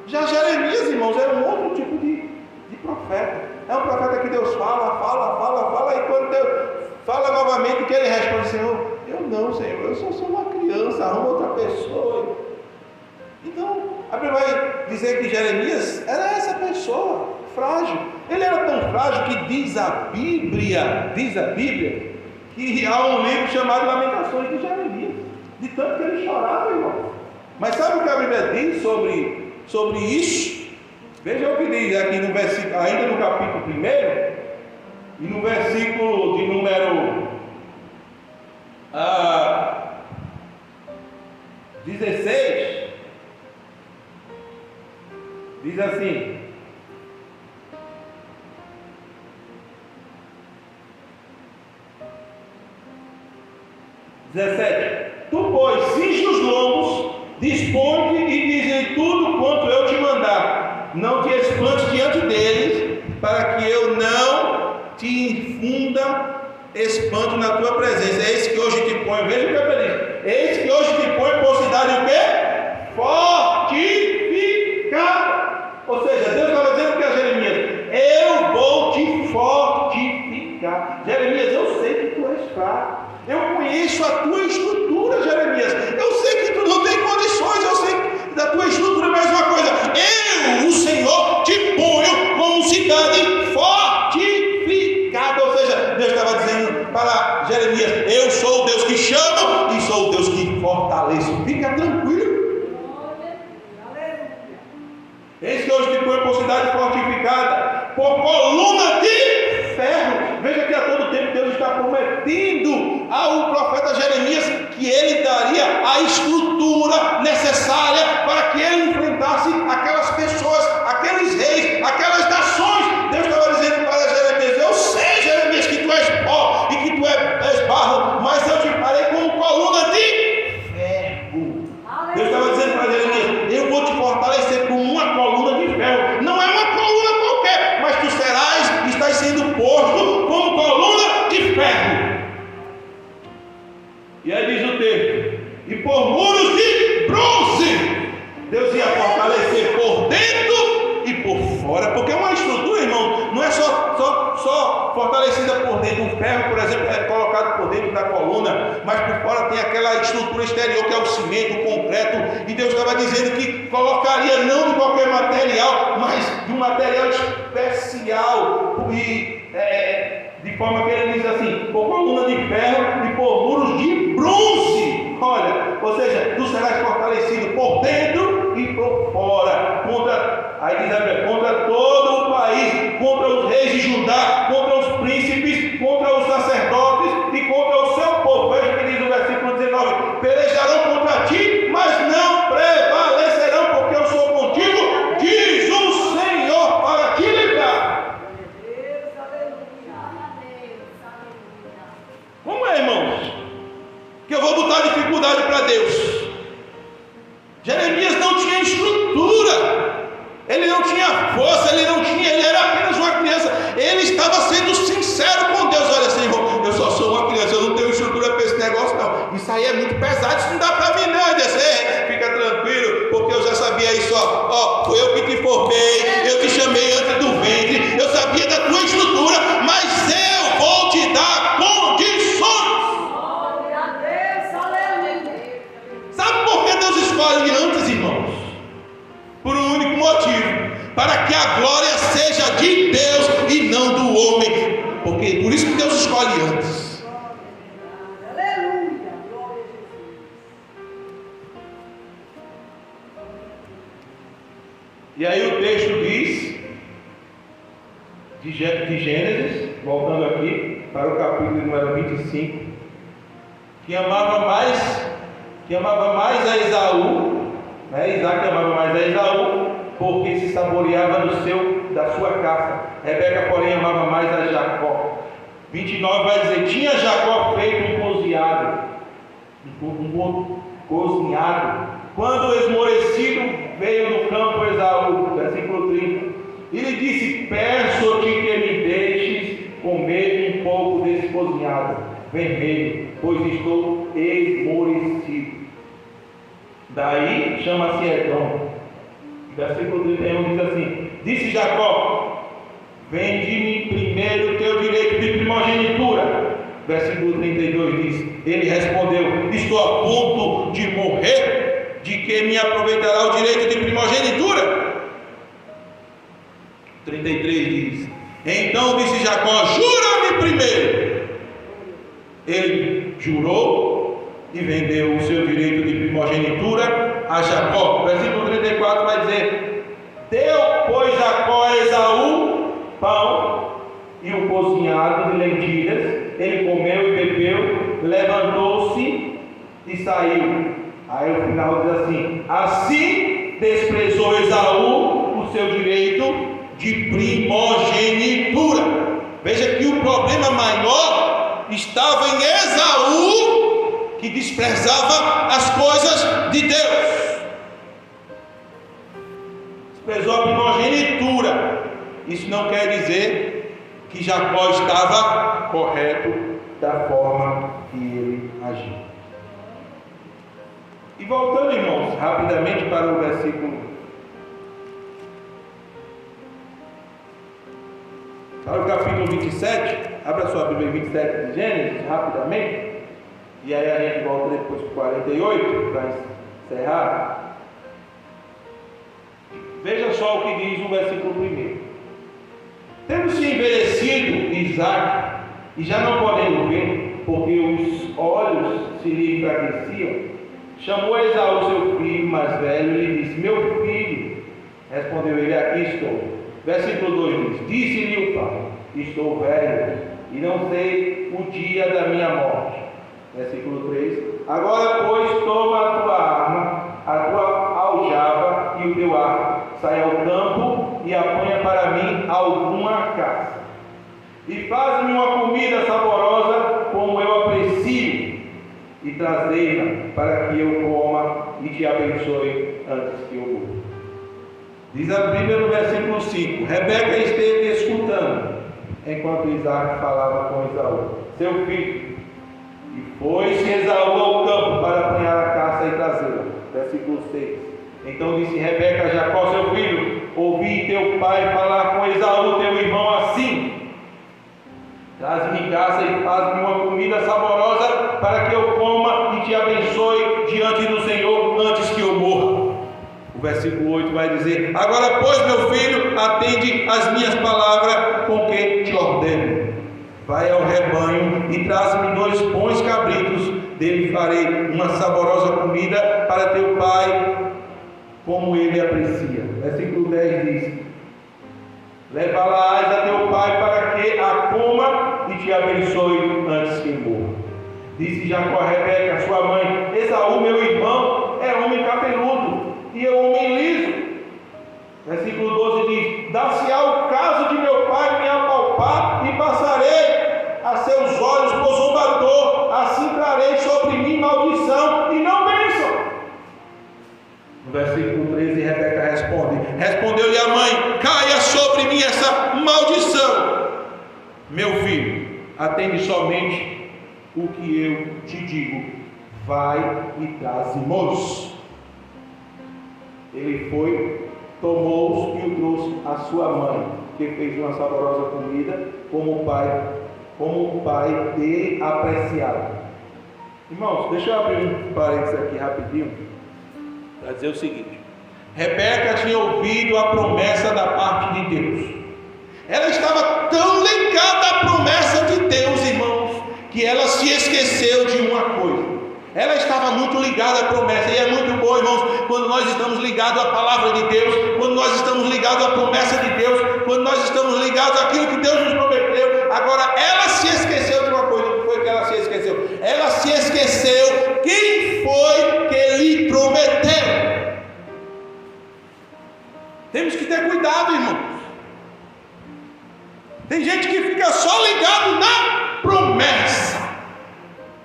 Já Jeremias, irmãos, é um outro tipo de profeta. É um profeta que Deus fala, e quando Deus fala novamente, que ele responde: Senhor, eu não, Senhor, eu só sou uma criança, arruma outra pessoa. Então, a Bíblia vai dizer que Jeremias era essa pessoa, frágil. Ele era tão frágil que diz a Bíblia, que há um livro chamado Lamentações de Jeremias, de tanto que ele chorava, irmão. Mas sabe o que a Bíblia diz sobre isso? Veja o que diz aqui no versículo, ainda no capítulo 1, e no versículo de número 16, diz assim: tu, pois, cinge os lombos, dispõe-te e diz em tudo quanto eu te mandar, não te espantes diante deles, para que eu não te infunda espanto na tua presença. Eis que hoje te põe, veja o que eu diz: eis que hoje te põe por cidade o quê? Fortificada. Ou seja, Deus estava dizendo que a Jeremias: eu vou te fortificar. Jeremias, eu sei que tu és fraco, eu conheço a tua estrutura, Jeremias, eu sei que tu não tem condições, eu sei da tua estrutura, mas uma coisa: eu, o Senhor, te ponho como cidade fortificada. Ou seja, Deus estava dizendo para Jeremias: eu sou o Deus que chama e sou o Deus que fortaleço. Fica tranquilo. Eis que hoje te põe por cidade fortificada, por coluna de ferro. Veja que a todo tempo Deus está prometendo ao profeta Jeremias que ele daria a estrutura necessária para que ele enfrentasse aquelas pessoas, aqueles reis, aquelas nações. Deus estava dizendo para Jeremias: eu sei, Jeremias, que tu és pó e que tu és barro, mas eu te farei como coluna de ferro. Deus estava dizendo para Jeremias: eu vou te fortalecer com uma coluna de ferro. Não é uma coluna qualquer, mas tu estás sendo posto como coluna de ferro. E aí diz o texto: e por muros de bronze. Deus ia fortalecer por dentro e por fora, porque uma estrutura, irmão, não é só fortalecida por dentro. O ferro, por exemplo, é colocado por dentro da coluna, mas por fora tem aquela estrutura exterior que é o cimento, o concreto. E Deus estava dizendo que colocaria não de qualquer material, mas de um material especial, e de forma que ele diz assim: por coluna de ferro e por muros de bronze. Olha, ou seja, tu serás fortalecido por dentro e por fora, contra todo o país, contra os reis de Judá, contra os príncipes, contra os sacerdotes e contra o seu povo. Veja o que diz o versículo 19: pelejarão contra ti, mas não prevalecerão, porque eu sou contigo, diz o Senhor, para te livrar. Como é, dificuldade para Deus. Jeremias não tinha estrutura, ele não tinha força, ele era apenas uma criança. Ele estava sendo sincero com Deus: olha, Senhor, eu só sou uma criança, eu não tenho estrutura para esse negócio não, isso aí é muito pesado, isso não dá para mim não. Ele disse: fica tranquilo, porque eu já sabia isso, foi eu que te formei, eu te chamei antes do ventre, eu sabia da tua estrutura, mas eu vou te dar condições. Glória a Deus, aleluia. Sabe por que Deus escolhe antes, irmãos? Por um único motivo: para que a glória seja de Deus e não do homem. Porque por isso que Deus escolhe antes. Aleluia, glória a Jesus. E aí o texto diz, de Gênesis, voltando aqui para o capítulo número 25, que amava mais a Esaú, né? Isaac amava mais a Esaú, porque se saboreava da sua caça. Rebeca, porém, amava mais a Jacó. 29 vai dizer: tinha Jacó feito um cozinhado, quando esmorecido veio do campo Esaú. Versículo 30. E lhe disse: peço-te que me deixes comer um pouco desse cozinhado vermelho, pois estou esmorecido. Daí chama-se Edom. Versículo 31 diz assim: disse Jacó: vende-me primeiro o teu direito de primogenitura. Versículo 32 diz: ele respondeu: estou a ponto de morrer, de que me aproveitará o direito de primogenitura? 33 diz: então disse Jacó: jura-me primeiro. Ele jurou e vendeu o seu direito de primogenitura a Jacó. Versículo 34 vai dizer: deu, pois, Jacó a Esaú pão e o cozinhado de lentilhas. Ele comeu e bebeu, levantou-se e saiu. Aí o final diz assim: assim desprezou Esaú o seu direito de primogenitura. Veja que o problema maior estava em Esaú, que desprezava as coisas de Deus. Desprezou a primogenitura. Isso não quer dizer que Jacó estava correto da forma que ele agiu. E voltando, irmãos, rapidamente para o versículo, para o capítulo 27, abra sua Bíblia 27 de Gênesis, rapidamente, e aí a gente volta depois para o 48, para encerrar. Veja só o que diz o versículo 1. Tendo-se envelhecido Isaac, e já não podendo ver, porque os olhos se lhe enfraqueciam, chamou Esaú seu filho mais velho e lhe disse: meu filho. Respondeu ele: aqui estou. Versículo 2 diz: disse-lhe o pai: estou velho e não sei o dia da minha morte. Versículo 3: agora, pois, toma a tua arma, a tua aljava e o teu arco, sai ao campo e apanha para mim alguma caça, e faz-me uma comida saborosa como eu aprecio, e trazei-la para que eu coma e te abençoe antes que eu morra. Diz a Bíblia no versículo 5: Rebeca esteve escutando enquanto Isaac falava com Esaú, seu filho, e foi-se Esaú ao campo para apanhar a caça e trazê-la. Versículo 6: então disse Rebeca a Jacó seu filho: ouvi teu pai falar com Esaú teu irmão assim: traz-me caça e faz-me uma comida saborosa para que eu coma e te abençoe diante do Senhor antes que eu morra. O versículo 8 vai dizer: agora, pois, meu filho, atende as minhas palavras com que te ordeno. Vai ao rebanho e traz-me 2 bons cabritos, dele farei uma saborosa comida para teu pai, como ele aprecia. Versículo 10 diz: leva-la-ás a teu pai para que a coma e te abençoe antes que morra. Disse Jacó a Rebeca, sua mãe: Esaú, meu irmão, é homem cabeludo e eu homem liso. Versículo 12 diz: dar-se-á o caso de meu pai me apalpar e passarei a seus olhos por zombador, assim trarei sobre mim maldição o que eu te digo, vai e traze-mos. Ele foi, tomou-os e o trouxe à sua mãe, que fez uma saborosa comida, como o pai dele apreciava. Irmãos, deixa eu abrir um parênteses aqui rapidinho, para dizer o seguinte: Rebeca tinha ouvido a promessa da parte de Deus. Ela estava tão ligada à promessa de Deus, irmãos, que ela se esqueceu de uma coisa. Ela estava muito ligada à promessa, e é muito bom, irmãos, quando nós estamos ligados à palavra de Deus, quando nós estamos ligados à promessa de Deus, quando nós estamos ligados àquilo que Deus nos prometeu. Agora, ela se esqueceu de uma coisa. O que foi que ela se esqueceu? Ela se esqueceu quem foi que lhe prometeu. Temos que ter cuidado, irmãos. Tem gente que fica só ligado na promessa.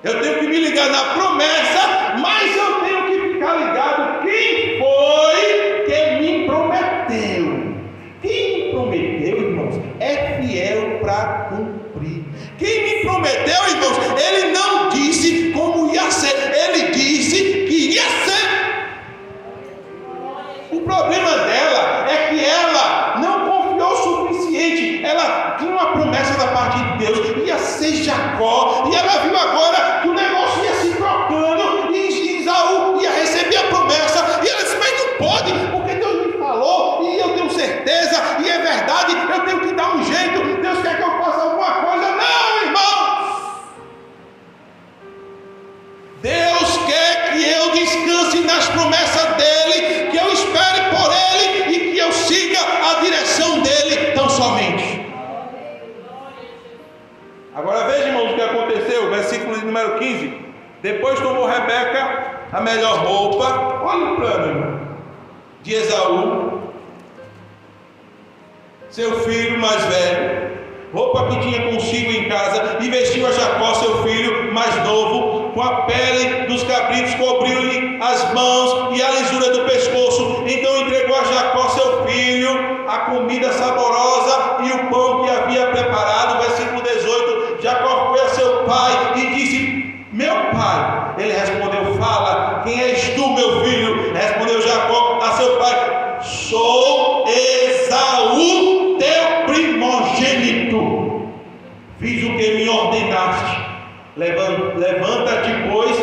Eu tenho que me ligar na promessa, mas eu tenho que ficar ligado quem foi que me prometeu. Quem me prometeu, irmãos, é fiel para cumprir. Quem me prometeu, irmãos, ele não disse como ia ser, ele disse que ia ser. O problema dela é que ela não confiou o suficiente. Ela tinha uma promessa da parte de Deus, ia ser Jacó, e ela viu agora que o negócio ia se trocando, e Esaú ia receber a promessa, e ela disse: mas não pode, porque Deus me falou, e eu tenho certeza, e é verdade, eu tenho que dar um jeito, Deus quer que eu faça alguma coisa. Não, irmãos! Deus quer que eu descanse nas promessas dele, que eu espere por ele e que eu siga a direção dele tão somente. Agora veja, irmãos, o que aconteceu, versículo número 15. Depois tomou Rebeca a melhor roupa, olha o plano, irmão, de Esaú, seu filho mais velho, roupa que tinha consigo em casa, e vestiu a Jacó, seu filho mais novo, com a pele dos cabritos, cobriu-lhe as mãos e a lisura do pescoço. Então entregou a Jacó, seu filho, a comida saborosa e o pão que havia preparado. Versículo 18. Jacó foi a seu pai e disse: meu pai. Ele respondeu: fala, quem és tu, meu filho? Respondeu Jacó a seu pai: sou Esaú, teu primogênito. Fiz o que me ordenaste. Levanta-te, pois,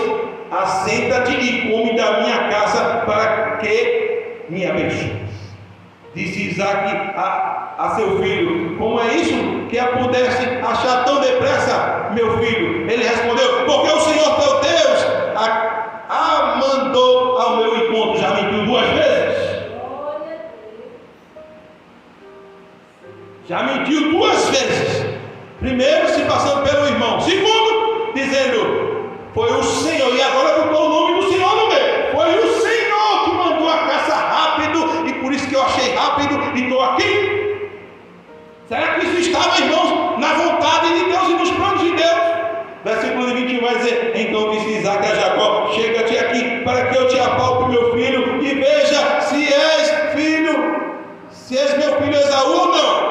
assenta-te e come da minha casa, para que me abençoes. Disse Isaque a seu filho: como é isso que a pudesse achar tão depressa, meu filho? Ele respondeu: porque o Senhor teu Deus a mandou ao meu encontro. Já mentiu 2 vezes? Já mentiu 2 vezes. Primeiro, se passando pelo irmão. Segundo, dizendo: foi o Senhor. E agora botou o nome do Senhor no meio. Foi o Senhor que mandou a caça rápido, e por isso que eu achei rápido e estou aqui. Será que isso estava, irmãos, na vontade de Deus e nos planos de Deus? Versículo 21 vai dizer: então disse Isaque a Jacó: chega-te aqui, para que eu te apalpe, meu filho, e veja se és meu filho Esaú ou não.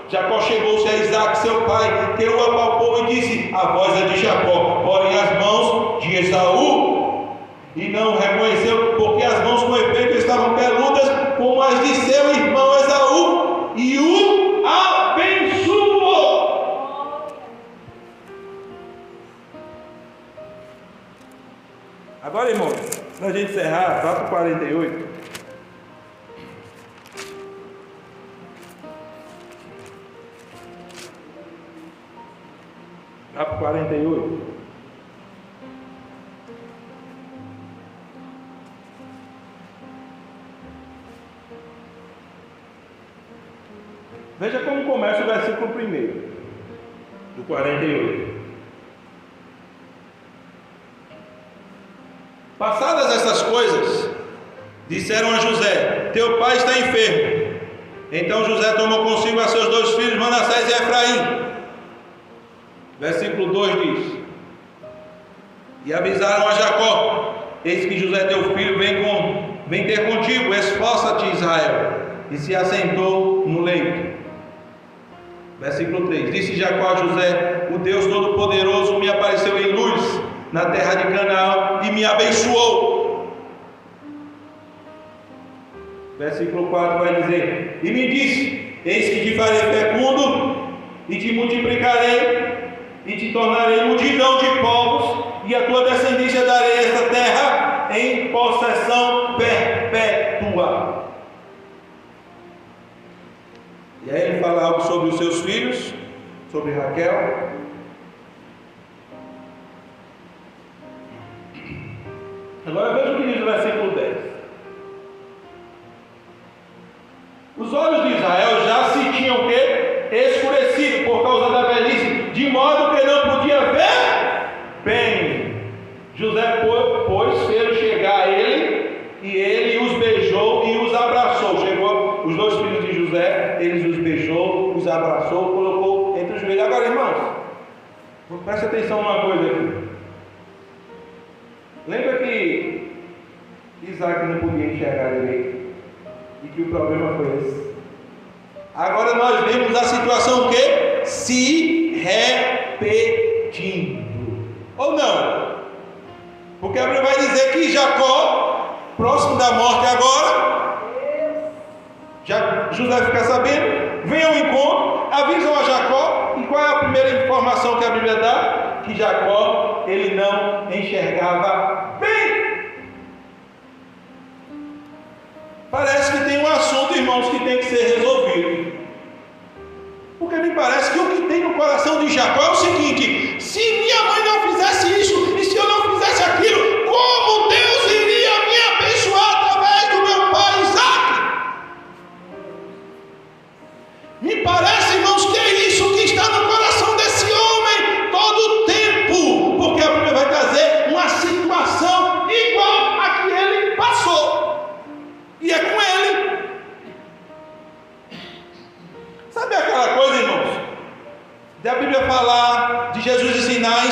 Jacó chegou-se a Isaque, seu pai, que o apalpou e disse: a voz é de Jacó, porém as mãos de Esaú. E não o reconheceu, porque as mãos com efeito estavam peludas como as de seu irmão Esaú, e o abençoou. Agora, irmãos, para a gente encerrar, vá para o 48. Vá para o 48. Veja como começa o versículo 1 do 48. Passadas essas coisas, disseram a José: teu pai está enfermo. Então José tomou consigo a seus 2 filhos, Manassés e Efraim. Versículo 2 diz: e avisaram a Jacó: eis que José teu filho vem ter contigo, esforça-te, Israel. E se assentou no leito. Versículo 3: disse Jacó a José: o Deus Todo-Poderoso me apareceu em luz na terra de Canaã e me abençoou. Versículo 4 vai dizer: e me disse: eis que te farei fecundo, e te multiplicarei, e te tornarei multidão de povos, e a tua descendência darei esta terra em possessão perpétua. E aí ele fala algo sobre os seus filhos, sobre Raquel. Agora veja o que diz o versículo 10. Os olhos de Israel já se tinham escurecido por causa da velhice, de modo que não podia ver bem. José, pois, fez chegar a ele, e ele os beijou e os abraçou. Chegou os dois filhos de José, ele os beijou, os abraçou, colocou entre os joelhos. Agora, irmãos, preste atenção numa coisa aqui. Lembra que Isaac não podia enxergar direito? E que o problema foi esse? Agora nós vemos a situação que se repetindo. Ou não? Porque a Bíblia vai dizer que Jacó, próximo da morte agora, José fica sabendo, vem ao encontro, avisam a Jacó, e qual é a primeira informação que a Bíblia dá? Que Jacó, ele não enxergava bem. Parece que tem um assunto, irmãos, que tem que ser resolvido. Porque me parece que o que tem no coração de Jacó é o seguinte: se minha mãe não fizesse isso, e se eu não fizesse aquilo, como Deus iria me abençoar através do meu pai Isaac? Me parece, irmãos, que é isso que está no coração desse homem todo o tempo. Porque a Bíblia vai trazer uma situação igual a que ele passou. E é com ele. Sabe aquela coisa, irmãos? Da Bíblia falar, de Jesus ensinar,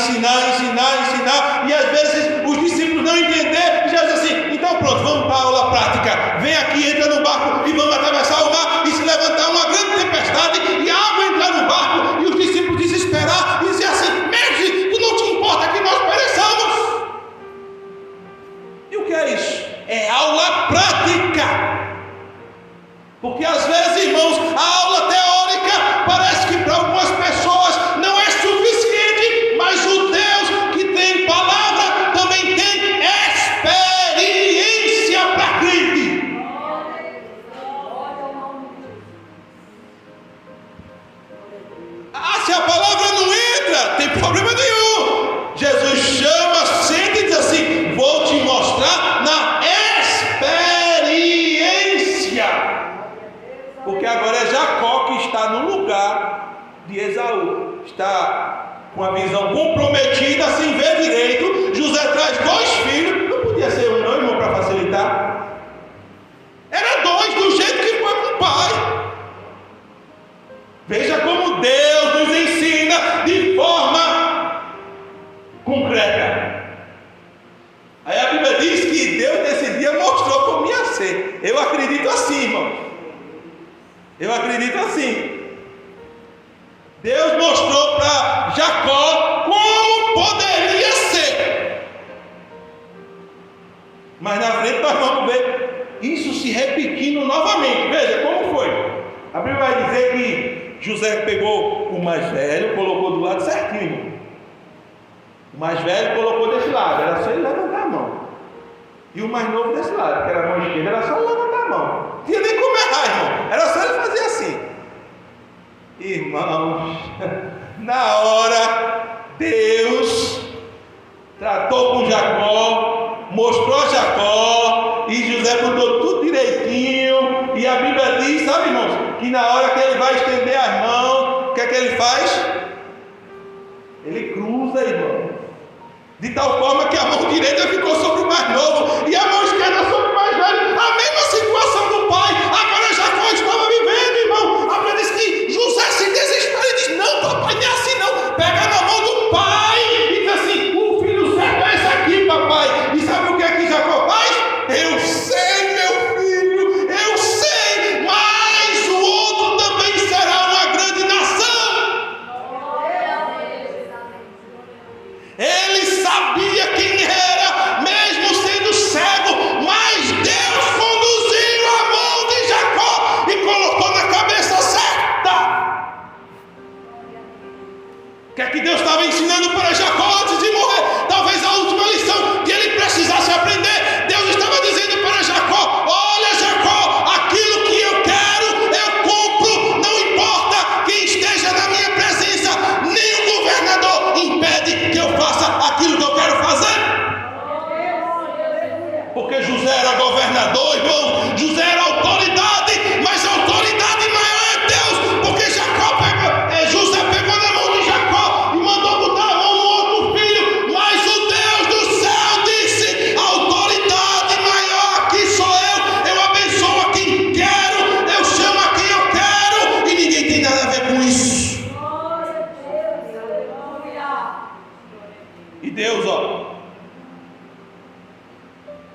e às vezes os discípulos não entender, e já diz assim: então pronto, vamos para a aula prática. Vem aqui, entra no barco e vamos atravessar o mar, e se levantar uma grande tempestade, e a água entrar no barco, e os discípulos desesperar, e dizer assim: mestre, tu não te importa que nós pereçamos? E o que é isso? É aula prática. Porque às vezes, irmãos, a aula teórica parece que para algumas pessoas não é suficiente, mas o Deus que tem palavra também tem experiência para crente. Ah, se a palavra não entra, tem problema nenhum. Jesus chama, senta e diz assim: vou te mostrar na experiência. Porque agora é Jacó que está no lugar de Esaú. Está com a visão comprometida, sem ver direito. José traz dois filhos. Não podia ser um, não, irmão, para facilitar. Era dois, do jeito que foi com o pai. Veja como Deus nos ensina de forma concreta. Aí a Bíblia diz que Deus nesse dia mostrou como ia ser. Eu acredito assim, irmão. Eu acredito assim. Deus mostrou para Jacó como poderia ser. Mas na frente nós vamos ver isso se repetindo novamente. Veja como foi. A Bíblia vai dizer que José pegou o mais velho, colocou do lado certinho. O mais velho colocou desse lado, era só ele levantar a mão. E o mais novo desse lado, que era a mão esquerda, era só levantar a mão. Não tinha nem como errar, irmão. Era só ele fazer assim. Irmãos, na hora, Deus tratou com Jacó, mostrou a Jacó, e José botou tudo direitinho. E a Bíblia diz, sabe, irmãos, que na hora que ele vai estender as mãos, o que é que ele faz? Ele cruza, irmão. De tal forma que a mão direita ficou sobre o mais novo e a mão esquerda sobre o mais velho. A mesma situação do pai. Agora Jacó estava vivendo, irmão. A Bíblia diz que José se desespera e diz: não, papai, não é assim não. Pega na mão do pai e diz assim: o filho certo é esse aqui, papai. E sabe o que é que Jacó faz? Eu sei, meu filho, eu sei, mas o outro também será uma grande nação.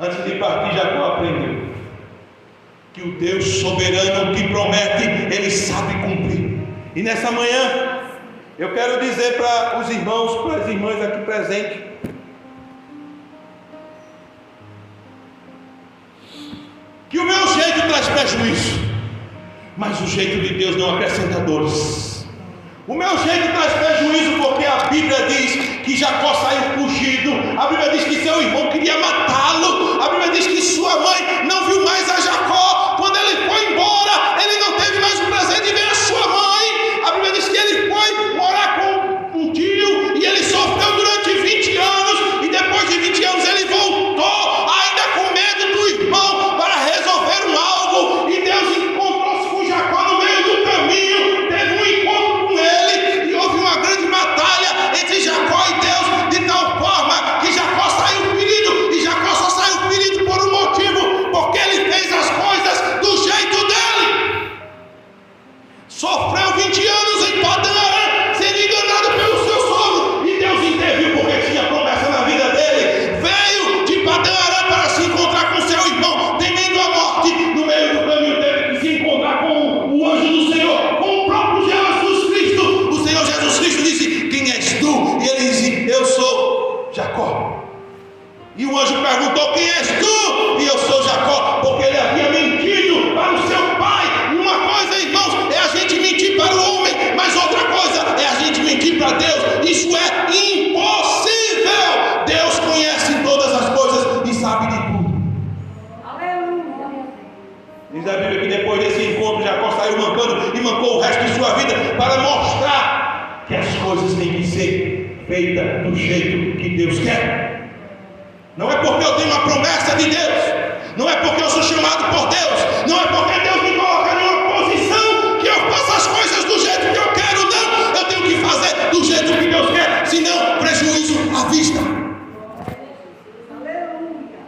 Antes de partir, Jacó aprendeu que o Deus soberano que promete, Ele sabe cumprir. E nessa manhã, eu quero dizer para os irmãos, para as irmãs aqui presentes, que o meu jeito traz prejuízo, mas o jeito de Deus não acrescenta dores. O meu jeito traz prejuízo porque a Bíblia diz que Jacó saiu fugido. A Bíblia diz que seu irmão queria matá-lo. A Bíblia diz que sua mãe não viu mais a Jacó. Quando ele foi embora, ele não teve mais o prazer de ver a sua mãe. A Bíblia diz que ele foi morar com um tio e ele sofreu durante 20 anos. E depois de 20 anos ele voltou, ainda com medo do irmão, para resolver um algo. E Deus encontrou-se com Jacó no meio do caminho. Teve um encontro com ele e houve uma grande batalha entre Jacó e Deus, de tal forma que Jacó saiu ferido. E Jacó só saiu ferido por um motivo, porque ele fez as coisas do jeito dele. Sofreu 20 anos em Padã Arã, sendo enganado pelo seu sogro, e Deus interviu porque tinha promessa na vida dele. Veio de Padã Arã para se encontrar com seu irmão, temendo a morte. No meio do caminho teve que se encontrar com o anjo do Senhor, com o próprio Jesus Cristo. O Senhor Jesus Cristo disse: quem és tu? E ele disse: eu sou Jacó. E o anjo perguntou: quem és tu? E eu sou Jacó, porque ele havia mentido para o seu pai. E uma coisa, irmãos, é a gente mentir para o homem, mas outra coisa é a gente mentir para Deus. Isso é impossível. Deus conhece todas as coisas e sabe de tudo. Aleluia. Diz a Bíblia que depois desse encontro, Jacó saiu mancando e mancou o resto de sua vida para mostrar que as coisas têm que ser feitas do jeito que Deus quer. Não é porque eu tenho uma promessa de Deus, não é porque eu sou chamado por Deus, não é porque Deus me coloca em uma posição que eu faço as coisas do jeito que eu quero, não. Eu tenho que fazer do jeito que Deus quer, senão prejuízo à vista. Aleluia.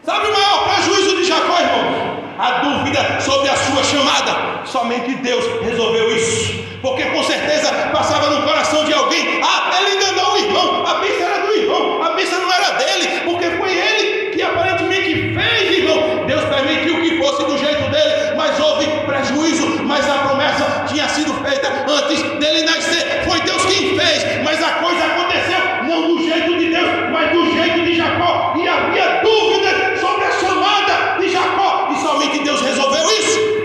Sabe o maior prejuízo de Jacó, irmãos? A dúvida sobre a sua chamada. Somente Deus resolveu isso, porque com certeza passava no coração de alguém: ah, ele enganou o irmão, a bênção era do irmão, a bênção não era dele, porque foi ele que aparentemente fez, irmão. Deus permitiu que fosse do jeito dele, mas houve prejuízo. Mas a promessa tinha sido feita antes dele nascer, foi Deus quem fez, mas a coisa aconteceu não do jeito de Deus, mas do jeito de Jacó. E havia dúvida sobre a chamada de Jacó, e somente Deus resolveu isso.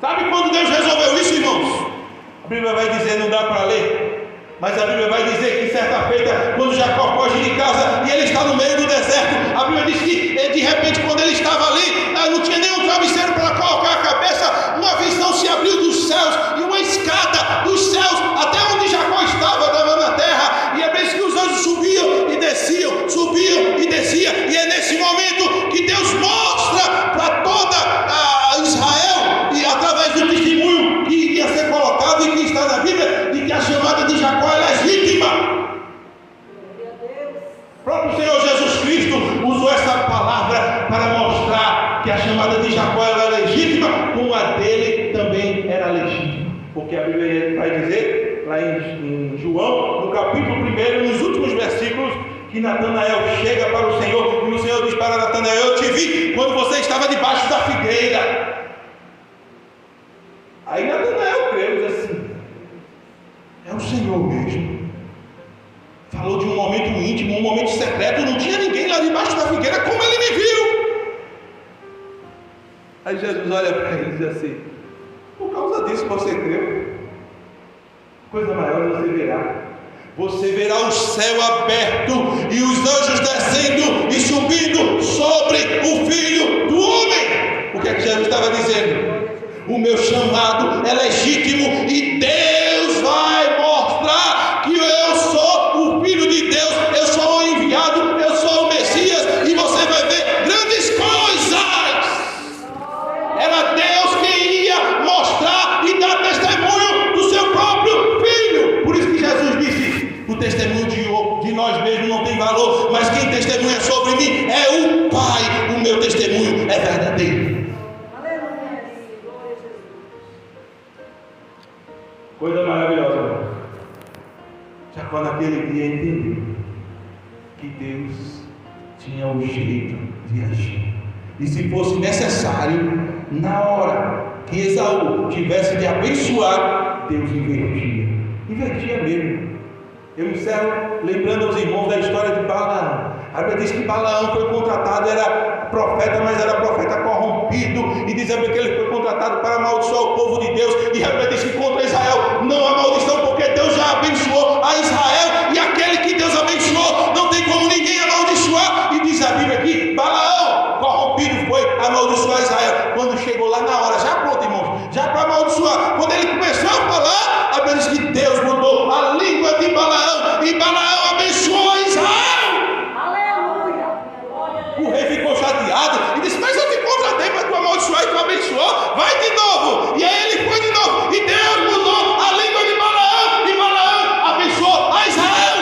Sabe quando Deus resolveu isso, irmãos? A Bíblia vai dizer, não dá para ler, mas a Bíblia vai dizer que certa feita, quando Jacó foge de casa e ele está no meio do deserto, a Bíblia diz que de repente, quando ele estava ali, não tinha nenhum travesseiro para colocar a cabeça, uma visão se abriu dos céus e uma escada dos céus até onde Jacó estava, dava na terra, e é bem que os anjos subiam e desciam, subiam e desciam. E é nesse momento que Deus mostra para toda a Israel, e através do testemunho que iria ser colocado e que está na Bíblia, de que a chamada de Jacó é legítima. O próprio Senhor Jesus Cristo usou essa palavra para mostrar que a chamada de Jacó era legítima, como a dele também era legítima. Porque a Bíblia vai dizer, lá em João, no capítulo 1, nos últimos versículos, que Natanael chega para o Senhor, e o Senhor diz para Natanael: eu te vi quando você estava debaixo da figueira. Aí Natanael creu, diz assim: é o Senhor mesmo. Falou de um momento íntimo, um momento secreto, não tinha ninguém lá debaixo da figueira, como ele me viu. Aí Jesus olha para ele e diz assim: por causa disso você creu? Coisa maior você verá. Você verá o céu aberto e os anjos descendo e subindo sobre o Filho do Homem. O que é que Jesus estava dizendo? O meu chamado é legítimo e Deus vai mostrar que eu sou o Filho de Deus, eu sou o enviado, eu sou o Messias, e você vai ver grandes coisas. Era Deus quem ia mostrar e dar testemunho do seu próprio Filho. Por isso que Jesus disse: o testemunho de nós mesmos não tem valor, mas quem testemunha sobre mim é o Pai. O meu testemunho é verdadeiro. Coisa maravilhosa, irmão. Jacó naquele dia entendeu que Deus tinha o jeito de agir. E se fosse necessário, na hora que Esaú tivesse de abençoar, Deus invertia mesmo. Eu encerro lembrando aos irmãos da história de Balaão. A Bíblia diz que Balaão foi contratado, era profeta, mas era profeta corrompido, e diz a Bíblia que ele foi contratado para amaldiçoar o povo de Deus, e a Bíblia diz que contra Israel não há maldição, porque Deus já abençoou a Israel, e aquele que Deus abençoou não tem como ninguém amaldiçoar. E diz a Bíblia que Balaão corrompido foi amaldiçoar Israel. Quando chegou lá na hora, já pronto, irmãos, já para amaldiçoar, quando ele começou a falar, a Bíblia diz que Deus mudou a língua de Balaão, e Balaão abençoou Israel. O rei ficou chateado e disse: mas eu te contratei para tu amaldiçoar e tu abençoou, vai de novo. E aí ele foi de novo, e Deus mudou a língua de Balaão, e Balaão abençoou a Israel.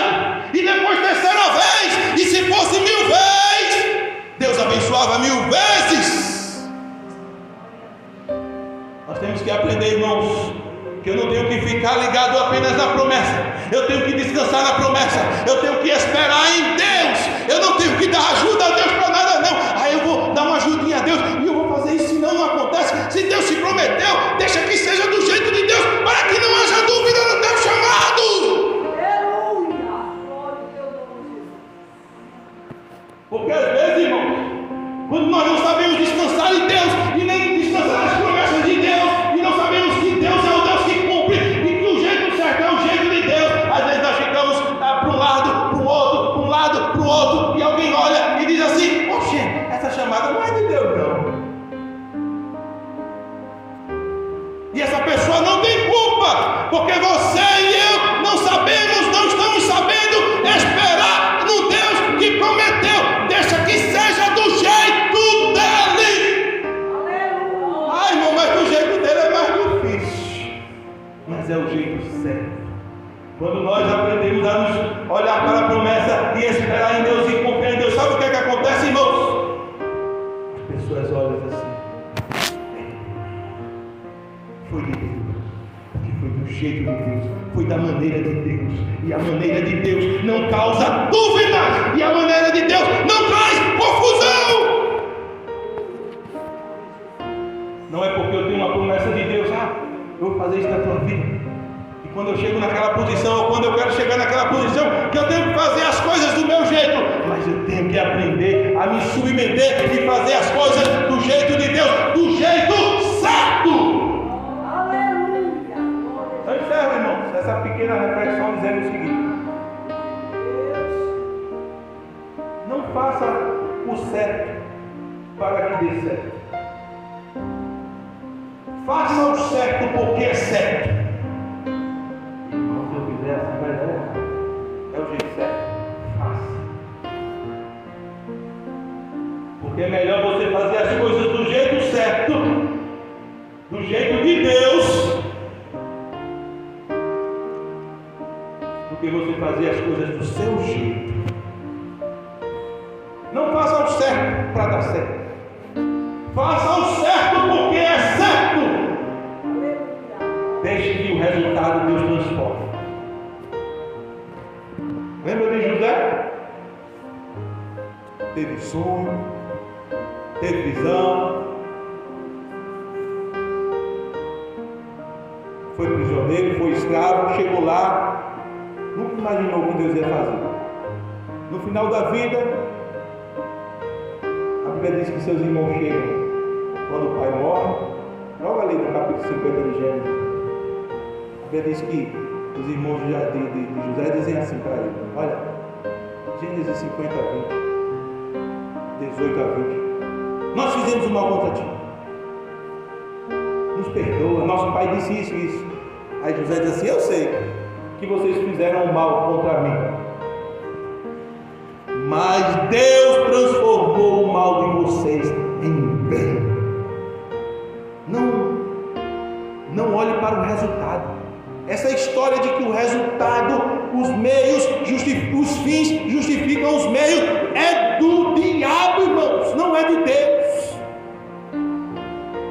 E depois, terceira vez, e se fosse 1000 vezes, Deus abençoava 1000 vezes. Nós temos que aprender, irmãos, que eu não tenho que ficar ligado apenas na promessa, eu tenho que descansar na promessa, eu tenho que esperar em Deus, eu não tenho que dar ajuda a Deus para nada não. Aí eu vou dar uma ajudinha a Deus e eu vou fazer isso, senão não acontece. Se Deus se prometeu, deixa que seja do jeito de Deus, para que não haja dúvida no teu chamado. Porque às vezes, irmãos, quando nós não sabemos descansar em Deus e nem descansar nas promessas de Deus, e não sabemos que Deus é o Deus que cumpre e que o jeito certo é o jeito de Deus, às vezes nós ficamos para um lado, para o outro, para um lado, para o outro, e alguém olha e diz assim: oxe, essa chamada não é de Deus não. E essa pessoa não tem culpa, porque você e eu não sabemos, não estamos sabendo esperar no Deus que prometeu. Deixa que seja do jeito dele. Ai, irmão, mas do jeito dele é mais difícil, mas é o jeito certo. Quando nós aprendemos a nos olhar para a promessa e esperar em Deus e confiar em Deus, sabe o que é que acontece, irmãos? As pessoas olham assim: foi de Deus, porque foi do jeito de Deus, foi da maneira de Deus, e a maneira de Deus não causa dúvidas, e a maneira de Deus não traz confusão. Não é porque eu tenho uma promessa de Deus, eu vou fazer isso na tua vida, e quando eu chego naquela posição, ou quando eu quero chegar naquela posição, que eu tenho que fazer as coisas do meu jeito, mas eu tenho que aprender a me submeter e fazer as coisas do jeito de Deus, do jeito certo. Eu encerro, irmãos, essa pequena reflexão dizendo o seguinte: não faça o certo para que dê certo. Faça o certo porque é certo. Irmão, se eu fizer assim vai dar errado. É o jeito certo? Faça. Porque é melhor você fazer as coisas do jeito certo, do jeito de Deus, do que você fazer as coisas do seu jeito. Não faça o certo para dar certo. Faça o certo porque é certo. Deixe que o resultado Deus transforme. Lembra de José? Teve sonho, teve visão, foi prisioneiro, foi escravo, chegou lá, nunca imaginou o que Deus ia fazer. No final da vida, a Bíblia diz que seus irmãos chegam quando o pai morre, logo ali no capítulo 50 de Gênesis. A Bíblia diz que os irmãos de José dizem assim para ele: olha, Gênesis 50 a 20, 18 a 20, nós fizemos o mal contra ti, nos perdoa, nosso pai disse isso e isso. Aí José diz assim: eu sei que vocês fizeram o mal contra mim, mas Deus transformou o mal de vocês em bem. Não olhe para o resultado. Essa história de que o resultado, os meios, os fins justificam os meios, é do diabo, irmãos, não é de Deus.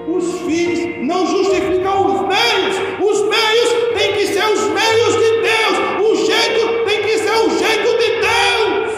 Os fins não justificam os meios têm que ser os meios de Deus, o jeito tem que ser o jeito de Deus.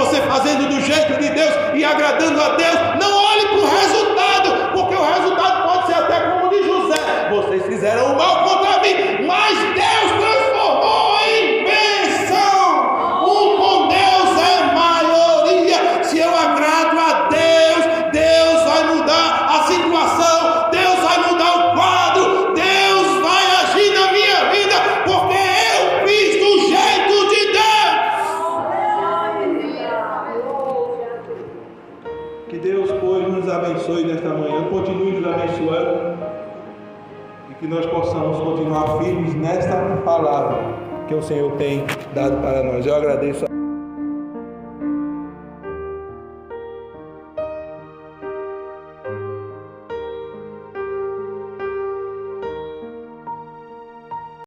você fazendo do jeito de Deus e agradando a Deus. Não olhe para o resultado, porque o resultado pode ser até como o de José: vocês fizeram o mal contra mim, mas Deus transformou em bênção. Um com Deus é maioria. Se eu agrado a Deus, Deus vai mudar a situação, Deus vai mudar o quadro, Deus vai agir na minha vida, porque eu fiz do jeito de Deus. Que Deus, pois, nos abençoe nesta manhã, continue nos abençoando, e que nós possamos continuar firmes nesta palavra que o Senhor tem dado para nós. Eu agradeço.